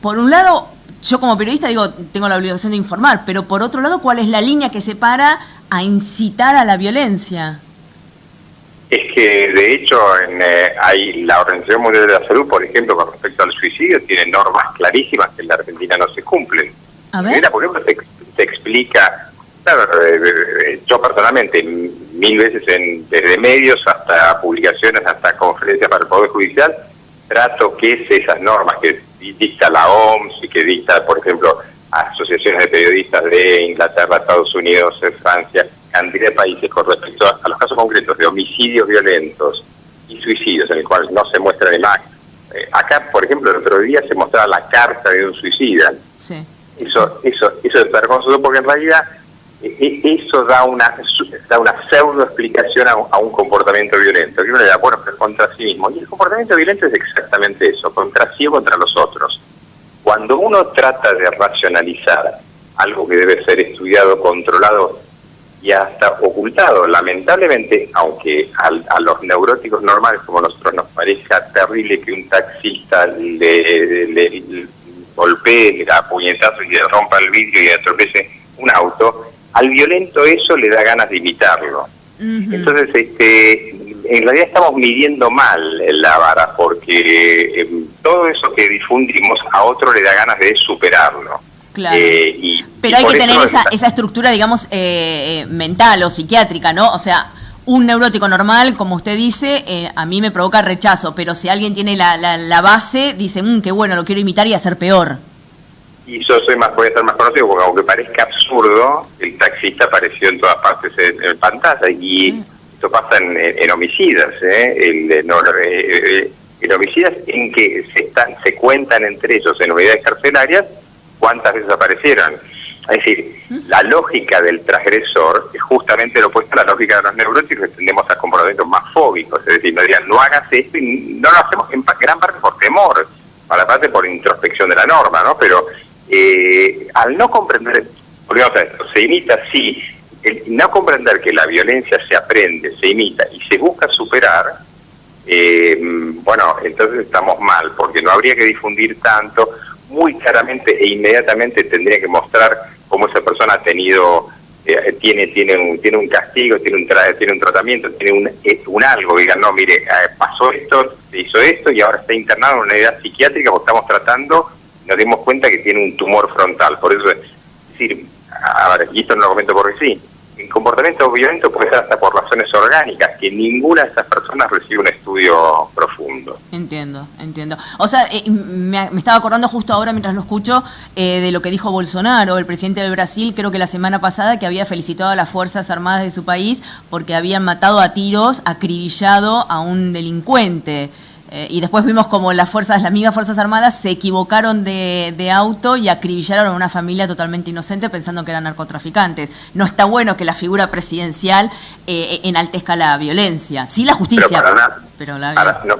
por un lado, yo como periodista digo, tengo la obligación de informar, pero por otro lado, ¿cuál es la línea que separa a incitar a la violencia?
Es que, de hecho, hay la Organización Mundial de la Salud, por ejemplo, con respecto al suicidio, tiene normas clarísimas que en la Argentina no se cumplen.
A ver.
Mira, por ejemplo, se explica, claro, yo personalmente, 1000 veces desde medios hasta publicaciones, hasta conferencias para el Poder Judicial, trato que es esas normas que dicta la OMS y que dicta, por ejemplo, asociaciones de periodistas de Inglaterra, Estados Unidos, Francia, cantidad de países con respecto a los casos concretos de homicidios violentos y suicidios en el cual no se muestra imagen. Acá, por ejemplo, el otro día se mostraba la carta de un suicida.
Sí.
Eso es vergonzoso, porque en realidad eso da una pseudo explicación a un comportamiento violento. Que uno le da, bueno, pero contra sí mismo. Y el comportamiento violento es exactamente eso, contra sí o contra los otros. Cuando uno trata de racionalizar algo que debe ser estudiado, controlado y hasta ocultado, lamentablemente, aunque a los neuróticos normales como nosotros nos parezca terrible que un taxista le golpee, le da puñetazos y le rompa el vidrio y le atropelle un auto, al violento eso le da ganas de imitarlo. Entonces, en realidad estamos midiendo mal la vara, porque todo eso que difundimos a otro le da ganas de superarlo.
Claro. Pero hay que tener esa estructura, digamos, mental o psiquiátrica, ¿no? O sea, un neurótico normal, como usted dice, a mí me provoca rechazo, pero si alguien tiene la base, dice, qué bueno, lo quiero imitar y hacer peor.
Y yo voy a ser más conocido, porque aunque parezca absurdo, el taxista apareció en todas partes en pantalla, y esto pasa en homicidas, en homicidas en que se cuentan entre ellos en unidades carcelarias cuántas veces aparecieron. Es decir, la lógica del transgresor es justamente lo opuesto a la lógica de los neuróticos, que tendemos a comportamientos más fóbicos. Es decir, nos digan, no hagas esto, y no lo hacemos en gran parte por temor, para parte por introspección de la norma, ¿no? Pero al no comprender, volvemos a esto, se imita, sí, no comprender que la violencia se aprende, se imita y se busca superar, bueno, entonces estamos mal, porque no habría que difundir tanto. Muy claramente e inmediatamente tendría que mostrar cómo esa persona ha tenido tiene un castigo, tiene un tratamiento, tiene un algo, digan, no, mire, pasó esto, se hizo esto y ahora está internado en una unidad psiquiátrica porque estamos tratando, nos dimos cuenta que tiene un tumor frontal. Por eso, es decir, a ver, y esto no lo comento porque sí, el comportamiento violento puede ser hasta por razones orgánicas, que ninguna de esas personas recibe un estudio profundo.
Entiendo. O sea, me estaba acordando justo ahora mientras lo escucho de lo que dijo Bolsonaro, el presidente del Brasil, creo que la semana pasada, que había felicitado a las Fuerzas Armadas de su país porque habían matado a tiros, acribillado a un delincuente. Y después vimos como las mismas Fuerzas Armadas se equivocaron de auto y acribillaron a una familia totalmente inocente pensando que eran narcotraficantes. No está bueno que la figura presidencial enaltezca la violencia. Sí, la justicia. Pero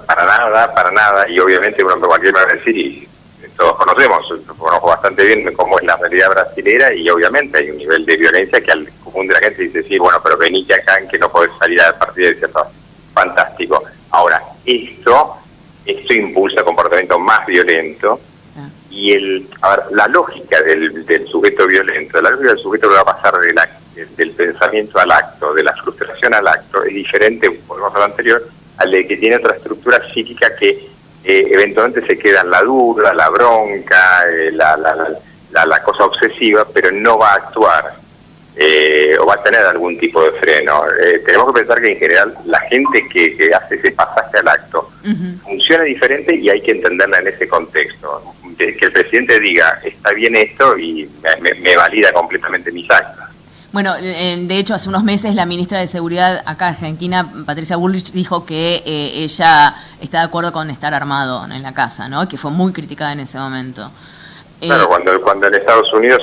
para nada. Y obviamente uno cualquiera va a decir, y todos conozco bastante bien cómo es la realidad brasilera, y obviamente hay un nivel de violencia que al común de la gente dice, sí, bueno, pero venite acá en que no podés salir a partir de cierto. Fantástico. Ahora, esto impulsa comportamiento más violento y la lógica del sujeto violento, la lógica del sujeto que va a pasar del pensamiento al acto, de la frustración al acto, es diferente, volvemos a lo anterior, al de que tiene otra estructura psíquica que eventualmente se queda en la duda, la bronca, la cosa obsesiva, pero no va a actuar. O va a tener algún tipo de freno. Tenemos que pensar que en general la gente que hace ese pasaje al acto funciona diferente y hay que entenderla en ese contexto. Que el presidente diga, está bien esto y me valida completamente mis actas.
Bueno, de hecho, hace unos meses la ministra de Seguridad acá en Argentina, Patricia Bullrich, dijo que ella está de acuerdo con estar armado en la casa, ¿no? Que fue muy criticada en ese momento.
Claro, cuando en Estados Unidos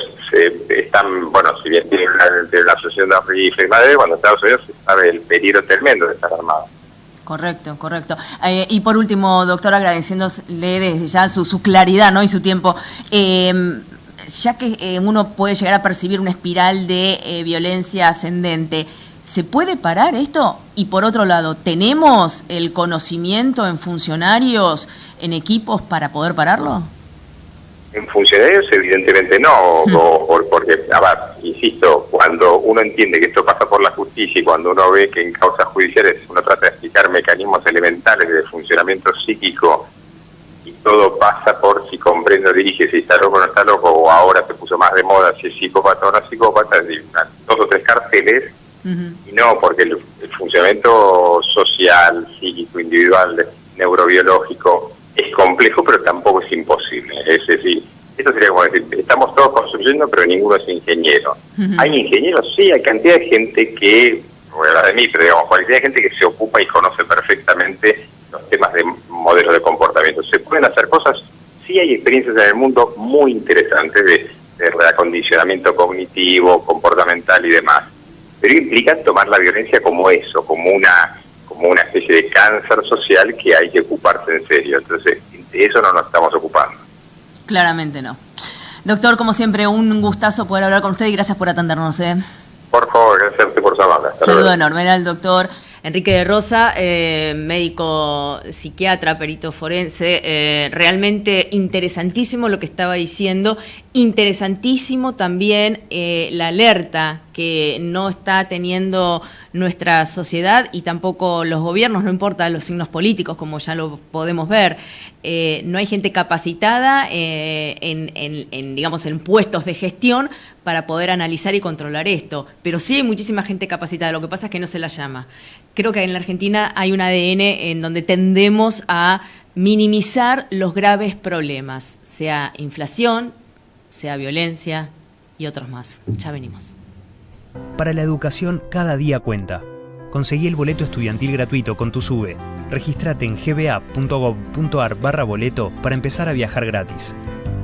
están, bueno, si bien tiene una asociación de rifles y madre, cuando en Estados Unidos se sabe el peligro tremendo de estar armado.
Correcto. Y por último, doctor, agradeciéndole desde ya su claridad, ¿no? Y su tiempo. Ya que uno puede llegar a percibir una espiral de violencia ascendente, ¿se puede parar esto? Y por otro lado, ¿tenemos el conocimiento en funcionarios, en equipos para poder pararlo?
En funcionarios evidentemente no, porque, insisto, cuando uno entiende que esto pasa por la justicia y cuando uno ve que en causas judiciales uno trata de explicar mecanismos elementales de funcionamiento psíquico y todo pasa por si comprende o dirige, si está loco o no está loco, o ahora se puso más de moda si es psicópata o no psicópata, es decir, 2 o 3 carteles, y no, porque el funcionamiento social, psíquico, individual, neurobiológico, es complejo, pero tampoco es imposible. Es decir, esto sería como decir, estamos todos construyendo, pero ninguno es ingeniero. ¿Hay ingenieros? Sí, hay cantidad de gente que, voy a hablar de mí, pero digamos, cantidad de gente que se ocupa y conoce perfectamente los temas de modelos de comportamiento. ¿Se pueden hacer cosas? Sí, hay experiencias en el mundo muy interesantes de reacondicionamiento cognitivo, comportamental y demás, pero implican tomar la violencia como eso, como una especie de cáncer social que hay que ocuparse en serio. Entonces, de eso no nos estamos ocupando.
Claramente no. Doctor, como siempre, un gustazo poder hablar con usted y gracias por atendernos.
Por favor, gracias por su llamada.
Saludo enorme. Era el doctor Enrique de Rosa, médico psiquiatra, perito forense. Realmente interesantísimo lo que estaba diciendo. Interesantísimo también la alerta que no está teniendo nuestra sociedad y tampoco los gobiernos, no importa los signos políticos, como ya lo podemos ver. No hay gente capacitada digamos, en puestos de gestión para poder analizar y controlar esto. Pero sí hay muchísima gente capacitada, lo que pasa es que no se la llama. Creo que en la Argentina hay un ADN en donde tendemos a minimizar los graves problemas, sea inflación, sea violencia y otros más. Ya venimos.
Para la educación, cada día cuenta. Conseguí el boleto estudiantil gratuito con tu SUBE. Regístrate en gba.gov.ar/boleto para empezar a viajar gratis.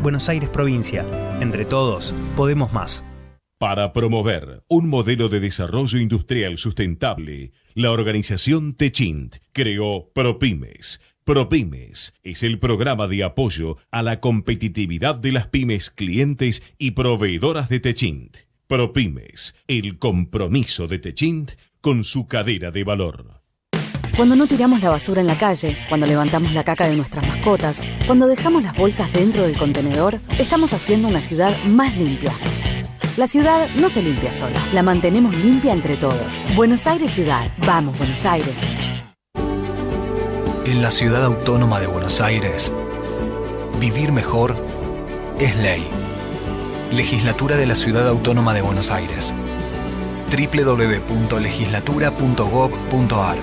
Buenos Aires, provincia. Entre todos, podemos más.
Para promover un modelo de desarrollo industrial sustentable, la organización Techint creó ProPymes. ProPymes es el programa de apoyo a la competitividad de las pymes clientes y proveedoras de Techint. ProPymes, el compromiso de Techint con su cadena de valor.
Cuando no tiramos la basura en la calle, cuando levantamos la caca de nuestras mascotas, cuando dejamos las bolsas dentro del contenedor, estamos haciendo una ciudad más limpia. La ciudad no se limpia sola, la mantenemos limpia entre todos. Buenos Aires Ciudad. Vamos, Buenos Aires.
En la Ciudad Autónoma de Buenos Aires, vivir mejor es ley. Legislatura de la Ciudad Autónoma de Buenos Aires. www.legislatura.gov.ar.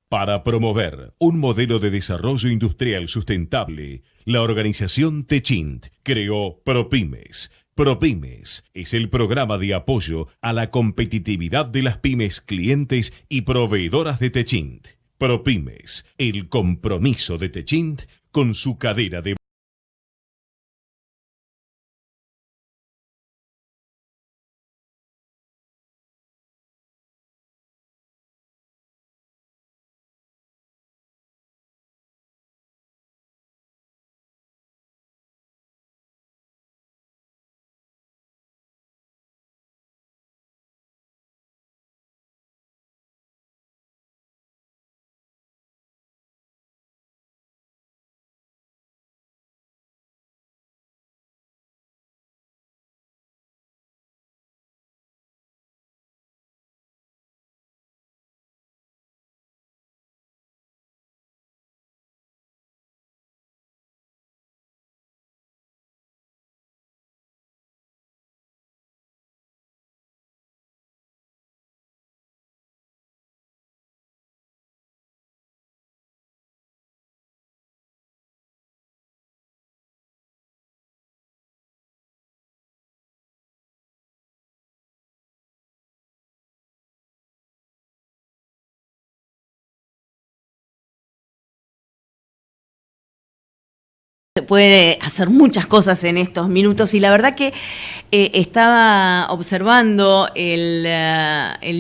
Para promover un modelo de desarrollo industrial sustentable, la organización Techint creó ProPymes. ProPymes es el programa de apoyo a la competitividad de las pymes clientes y proveedoras de Techint. ProPymes, el compromiso de Techint con su cadena de
Se puede hacer muchas cosas en estos minutos y la verdad que estaba observando el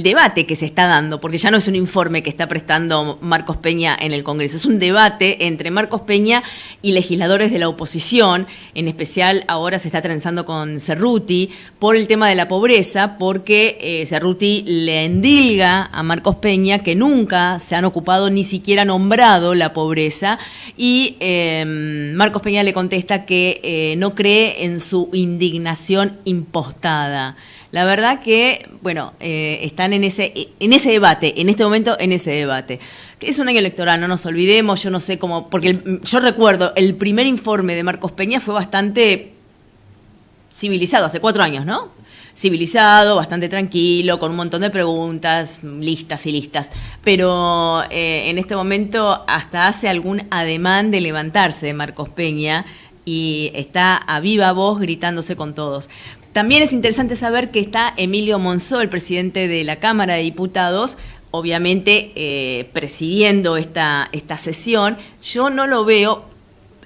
debate que se está dando, porque ya no es un informe que está prestando Marcos Peña en el Congreso, es un debate entre Marcos Peña y legisladores de la oposición, en especial ahora se está trenzando con Cerruti por el tema de la pobreza, porque Cerruti le endilga a Marcos Peña que nunca se han ocupado ni siquiera nombrado la pobreza y Marcos Peña le contesta que no cree en su indignación impostada. La verdad que, bueno, están en ese debate, en este momento en ese debate. Que es un año electoral, no nos olvidemos, yo no sé cómo, porque yo recuerdo, el primer informe de Marcos Peña fue bastante civilizado, hace 4 años, ¿no? Civilizado, bastante tranquilo, con un montón de preguntas, listas y listas. Pero en este momento hasta hace algún ademán de levantarse Marcos Peña y está a viva voz gritándose con todos. También es interesante saber que está Emilio Monzó, el presidente de la Cámara de Diputados, obviamente presidiendo esta sesión. Yo no lo veo...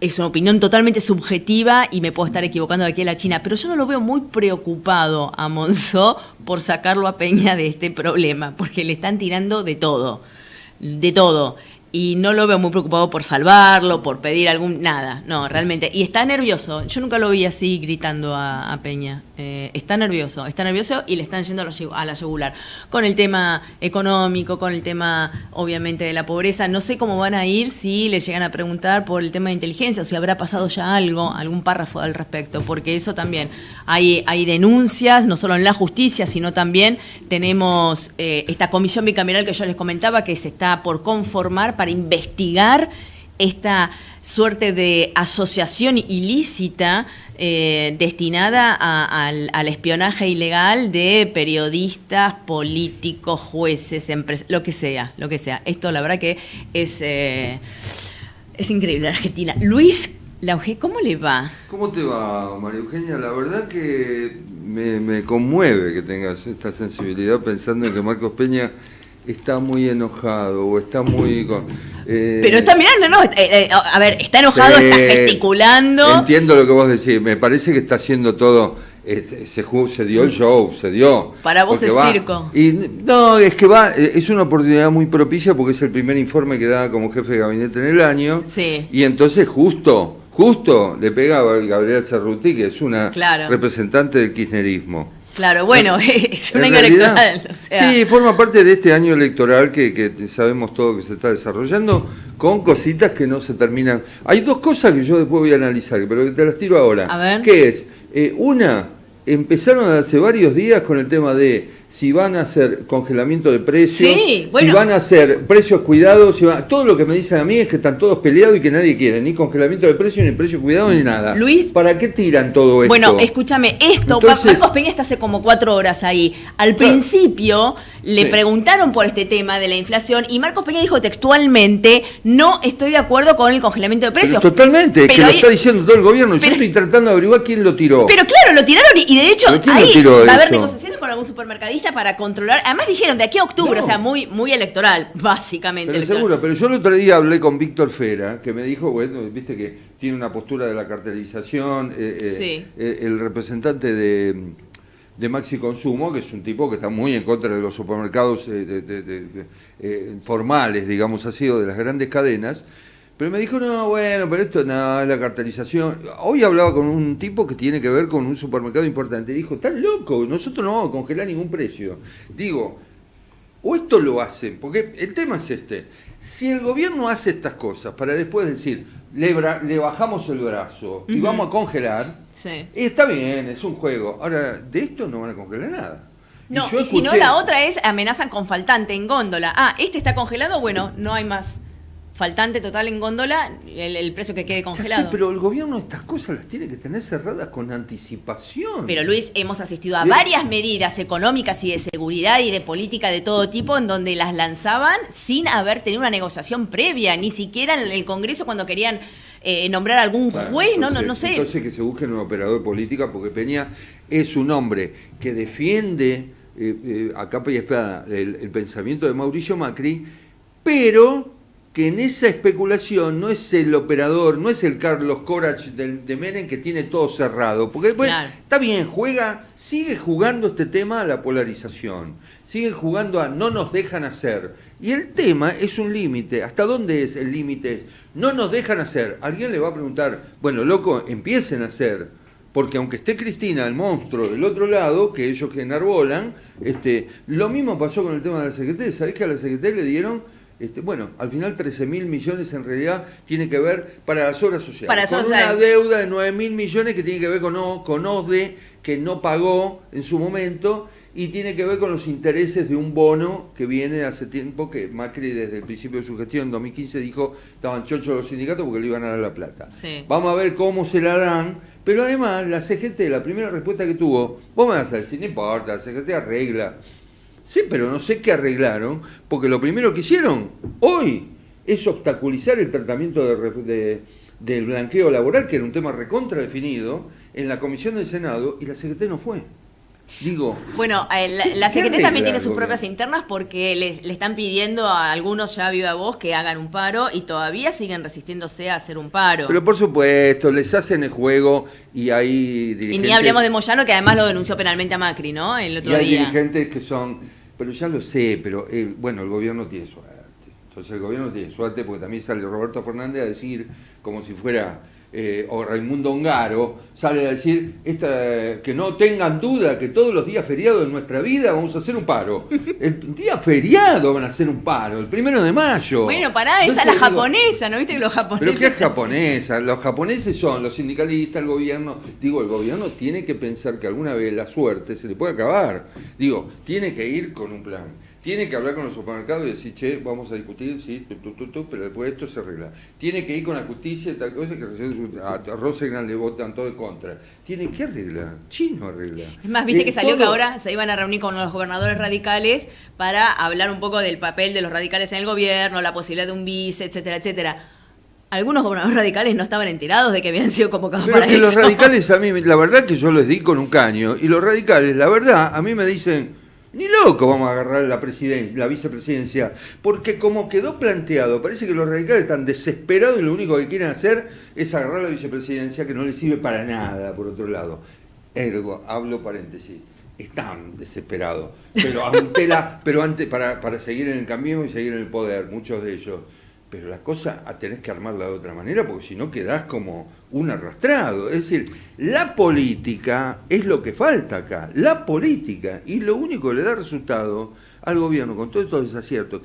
Es una opinión totalmente subjetiva y me puedo estar equivocando de aquí a la China, pero yo no lo veo muy preocupado a Monzó por sacarlo a Peña de este problema, porque le están tirando de todo, y no lo veo muy preocupado por salvarlo, por pedir nada, no, realmente, y está nervioso, yo nunca lo vi así gritando a Peña, está nervioso y le están yendo a la yugular, con el tema económico, con el tema obviamente de la pobreza. No sé cómo van a ir si le llegan a preguntar por el tema de inteligencia o si habrá pasado ya algún párrafo al respecto, porque eso también hay denuncias, no solo en la justicia, sino también tenemos esta comisión bicameral que yo les comentaba que se está por conformar para investigar esta suerte de asociación ilícita destinada al espionaje ilegal de periodistas, políticos, jueces, lo que sea. Esto la verdad que es increíble, Argentina. Luis Lauge, ¿cómo le va?
¿Cómo te va, María Eugenia? La verdad que me conmueve que tengas esta sensibilidad pensando en que Marcos Peña está muy enojado o está muy...
Pero está mirando, a ver, está enojado, está gesticulando.
Entiendo lo que vos decís, me parece que está haciendo todo, se dio el show, se dio.
Para vos es circo.
Y no, es que es una oportunidad muy propicia porque es el primer informe que da como jefe de gabinete en el año.
Sí.
Y entonces justo le pega a Gabriela Cerruti, que es una representante del kirchnerismo.
Claro, bueno, es un año electoral. O sea.
Sí, forma parte de este año electoral que sabemos todo que se está desarrollando, con cositas que no se terminan. Hay 2 cosas que yo después voy a analizar, pero que te las tiro ahora.
A ver.
¿Qué es? Una, empezaron hace varios días con el tema de si van a hacer congelamiento de precios,
Sí, bueno.
si van a hacer precios cuidados, todo lo que me dicen a mí es que están todos peleados y que nadie quiere, ni congelamiento de precios, ni precios cuidados, ni nada.
Luis,
¿para qué tiran todo esto?
Bueno, escúchame,
Entonces,
Marcos Peña está hace como 4 horas ahí. Al principio le preguntaron por este tema de la inflación y Marcos Peña dijo textualmente, no estoy de acuerdo con el congelamiento de precios.
Pero totalmente, es que lo está diciendo todo el gobierno. Yo
pero-
estoy tratando de averiguar quién lo tiró.
Pero claro, lo tiraron y de hecho
¿Pero quién lo
ahí
tiró
va a haber
eso?
negociaciones con algún supermercadista para controlar. Además dijeron de aquí a octubre,
No.
o sea, muy electoral, básicamente.
Pero
electoral.
seguro, pero yo el otro día hablé con Víctor Fera, que me dijo, bueno, viste que tiene una postura de la cartelización,
Sí.
el representante de Maxi Consumo, que es un tipo que está muy en contra de los supermercados formales, digamos así, o de las grandes cadenas. Pero me dijo, no, bueno, pero esto no, es la cartelización. Hoy hablaba con un tipo que tiene que ver con un supermercado importante. Dijo, estás loco, nosotros no vamos a congelar ningún precio. Digo, o esto lo hacen, porque el tema es este. Si el gobierno hace estas cosas para después decir, le bajamos el brazo y vamos a congelar,
Sí.
está bien, es un juego. Ahora, de esto no van a congelar nada.
No,
yo
y si no,
escuché-
la otra es amenazan con faltante en góndola. Ah, este está congelado, bueno, no hay más. Faltante total en góndola, el precio que quede
Ya
congelado.
sé, pero el gobierno estas cosas las tiene que tener cerradas con anticipación.
Pero Luis, hemos asistido a
Bien.
varias medidas económicas y de seguridad y de política de todo tipo en donde las lanzaban sin haber tenido una negociación previa, ni siquiera en el Congreso cuando querían nombrar algún
Bueno,
juez,
entonces,
no sé.
Entonces que se busquen un operador política, porque Peña es un hombre que defiende a capa y espada el pensamiento de Mauricio Macri, pero que en esa especulación no es el operador, no es el Carlos Corach de Menem que tiene todo cerrado, porque bueno,
Claro.
está bien, sigue jugando este tema a la polarización, sigue jugando a no nos dejan hacer, y el tema es un límite. ¿Hasta dónde es el límite? No nos dejan hacer. Alguien le va a preguntar, bueno, loco, empiecen a hacer, porque aunque esté Cristina, el monstruo, del otro lado, que ellos que enarbolan, lo mismo pasó con el tema de la Secretaría. ¿Sabés que a la Secretaría le dieron, bueno, al final 13.000 millones en realidad tiene que ver para las obras sociales?
Para las
con
obras
una
sociales.
deuda de 9.000 millones que tiene que ver con OSDE, que no pagó en su momento, y tiene que ver con los intereses de un bono que viene de hace tiempo, que Macri desde el principio de su gestión en 2015 dijo estaban chochos los sindicatos porque le iban a dar la plata.
Sí.
Vamos a ver cómo se la dan, pero además la CGT, la primera respuesta que tuvo, vos me vas a decir, no importa, la CGT arregla. Sí, pero no sé qué arreglaron, porque lo primero que hicieron hoy es obstaculizar el tratamiento del blanqueo laboral, que era un tema recontra definido, en la comisión del Senado, y la CGT no fue. Digo,
Bueno, la
¿qué
CGT también
arregla
tiene
el
sus
gobierno?
propias internas porque le están pidiendo a algunos ya viva voz que hagan un paro y todavía siguen resistiéndose a hacer un paro.
pero por supuesto, les hacen el juego y hay
Y
dirigentes...
ni hablemos de Moyano, que además lo denunció penalmente a Macri, ¿no? El
Y
otro
hay
día.
dirigentes que son, pero ya lo sé, pero bueno, el gobierno tiene suerte. Entonces el gobierno tiene suerte porque también sale Roberto Fernández a decir, como si fuera, o Raimundo Ongaro, sale a decir que no tengan duda que todos los días feriados de nuestra vida vamos a hacer un paro. El día feriado van a hacer un paro, el 1 de mayo.
Bueno, pará, esa es la
Entonces, digo,
japonesa, ¿no viste que los japoneses?
¿pero qué es japonesa? Los japoneses son los sindicalistas, el gobierno. Digo, el gobierno tiene que pensar que alguna vez la suerte se le puede acabar. Digo, tiene que ir con un plan. Tiene que hablar con los supermercados y decir, che, vamos a discutir, sí, pero después esto se arregla. Tiene que ir con la justicia y tal cosa, que a Rosegran le votan todo en contra. Tiene que arreglar. Chino arregla.
Es más, viste que salió que
todo-
ahora se iban a reunir con los gobernadores radicales para hablar un poco del papel de los radicales en el gobierno, la posibilidad de un vice, etcétera, etcétera. Algunos gobernadores radicales no estaban enterados de que habían sido convocados
Pero
para
que
eso.
los radicales a mí, la verdad que yo les di con un caño, y los radicales, la verdad, a mí me dicen, ni loco vamos a agarrar la vicepresidencia, porque como quedó planteado, parece que los radicales están desesperados y lo único que quieren hacer es agarrar la vicepresidencia, que no les sirve para nada, por otro lado. Ergo, hablo paréntesis, están desesperados, pero antes para seguir en el camino y seguir en el poder, muchos de ellos. Pero la cosa tenés que armarla de otra manera, porque si no quedás como un arrastrado. Es decir, la política es lo que falta acá, la política, y lo único que le da resultado al gobierno con todos estos desaciertos,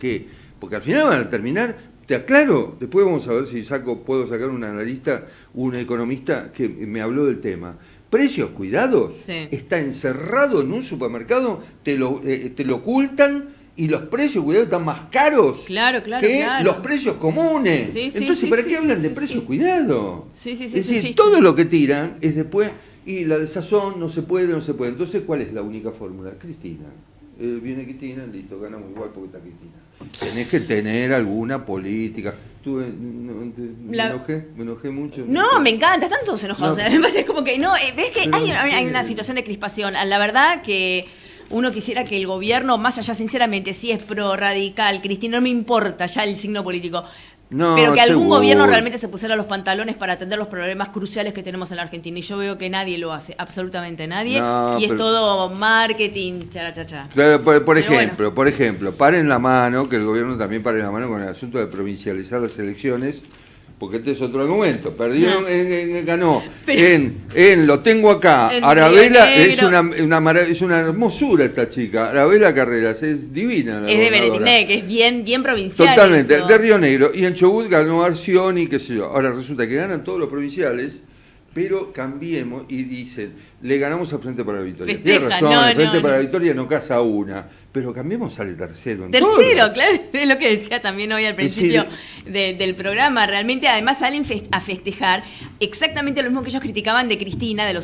porque al final van a terminar, te aclaro, después vamos a ver si puedo sacar un analista, un economista que me habló del tema, precios cuidados,
Sí.
está encerrado en un supermercado, te lo ocultan y los precios cuidados están más caros
Claro.
que los precios comunes.
Sí, sí,
Entonces,
sí,
¿para
sí,
qué
sí,
hablan
sí,
de
sí,
precios
sí.
cuidados?
Sí, sí,
Es
es un
decir,
chiste.
todo lo que tiran es después, y la desazón no se puede. Entonces, ¿cuál es la única fórmula? Cristina. Viene Cristina, listo, ganamos igual porque está Cristina. Tenés que tener alguna política. Me enojé mucho.
No, me encanta, están todos enojados.
No.
O sea, me parece como que no, ves que
Pero
hay
sí.
una situación de crispación. La verdad que uno quisiera que el gobierno, más allá sinceramente, si es pro radical, Cristina, no me importa ya el signo político.
No,
Pero que algún
seguro.
gobierno realmente se pusiera los pantalones para atender los problemas cruciales que tenemos en la Argentina. Y yo veo que nadie lo hace, absolutamente nadie.
No,
y es
pero-
todo marketing, charachacha.
Pero, por
Pero
ejemplo, paren la mano, que el gobierno también pare la mano con el asunto de provincializar las elecciones, porque este es otro argumento. Perdieron, ganó.
Pero-
En lo tengo acá.
En
Arabela
Río
es
Negro.
es una hermosura esta chica. Arabela Carreras es divina. La
Es de
gobernadora.
Beretiné, que es bien provincial.
Totalmente,
eso.
de Río Negro. Y en Chubut ganó Arcioni, qué sé yo. Ahora resulta que ganan todos los provinciales, pero cambiemos y dicen, le ganamos al Frente para la Victoria.
Festeja,
Tiene razón,
no,
el Frente
no,
para la
no.
Victoria no casa una, pero cambiemos al tercero.
Tercero,
todos.
claro, es lo que decía también hoy al principio
decir,
del programa. Realmente, además, salen a festejar exactamente lo mismo que ellos criticaban de Cristina, del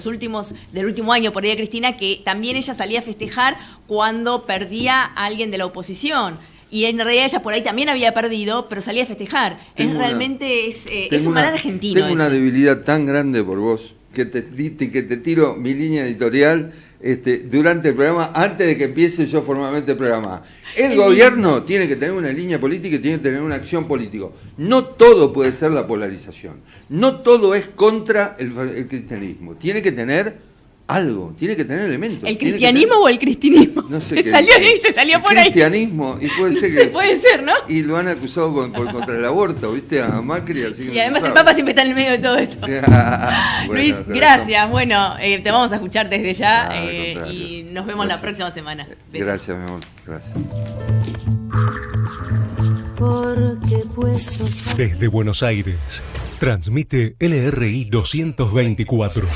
último año por ahí de Cristina, que también ella salía a festejar cuando perdía a alguien de la oposición. Y en realidad ella por ahí también había perdido, pero salía a festejar.
Tengo
Es un mal argentino.
Tengo una
ese.
debilidad tan grande por vos que te tiro mi línea editorial durante el programa, antes de que empiece yo formalmente el programa. El gobierno tiene que tener una línea política y tiene que tener una acción política. No todo puede ser la polarización. No todo es contra el cristianismo. Tiene que tener algo, tiene que tener elementos.
¿El
tiene que
cristianismo o el cristinismo?
No sé
Te
qué
salió
dice.
ahí, te salió por ahí.
Cristianismo, y puede
No
ser
sé,
que
puede ser, ¿no?
y lo han acusado contra el aborto, ¿viste? A Macri, así que
Y
no
además
se
el
sabe.
Papa siempre está en el medio de todo esto.
Bueno,
Luis,
pero
gracias. Bueno, te vamos a escuchar desde ya
al contrario.
y nos vemos la
Gracias.
próxima semana. Besos.
Gracias, mi amor. Gracias.
Porque puestos a
Desde Buenos Aires, transmite LRI 224,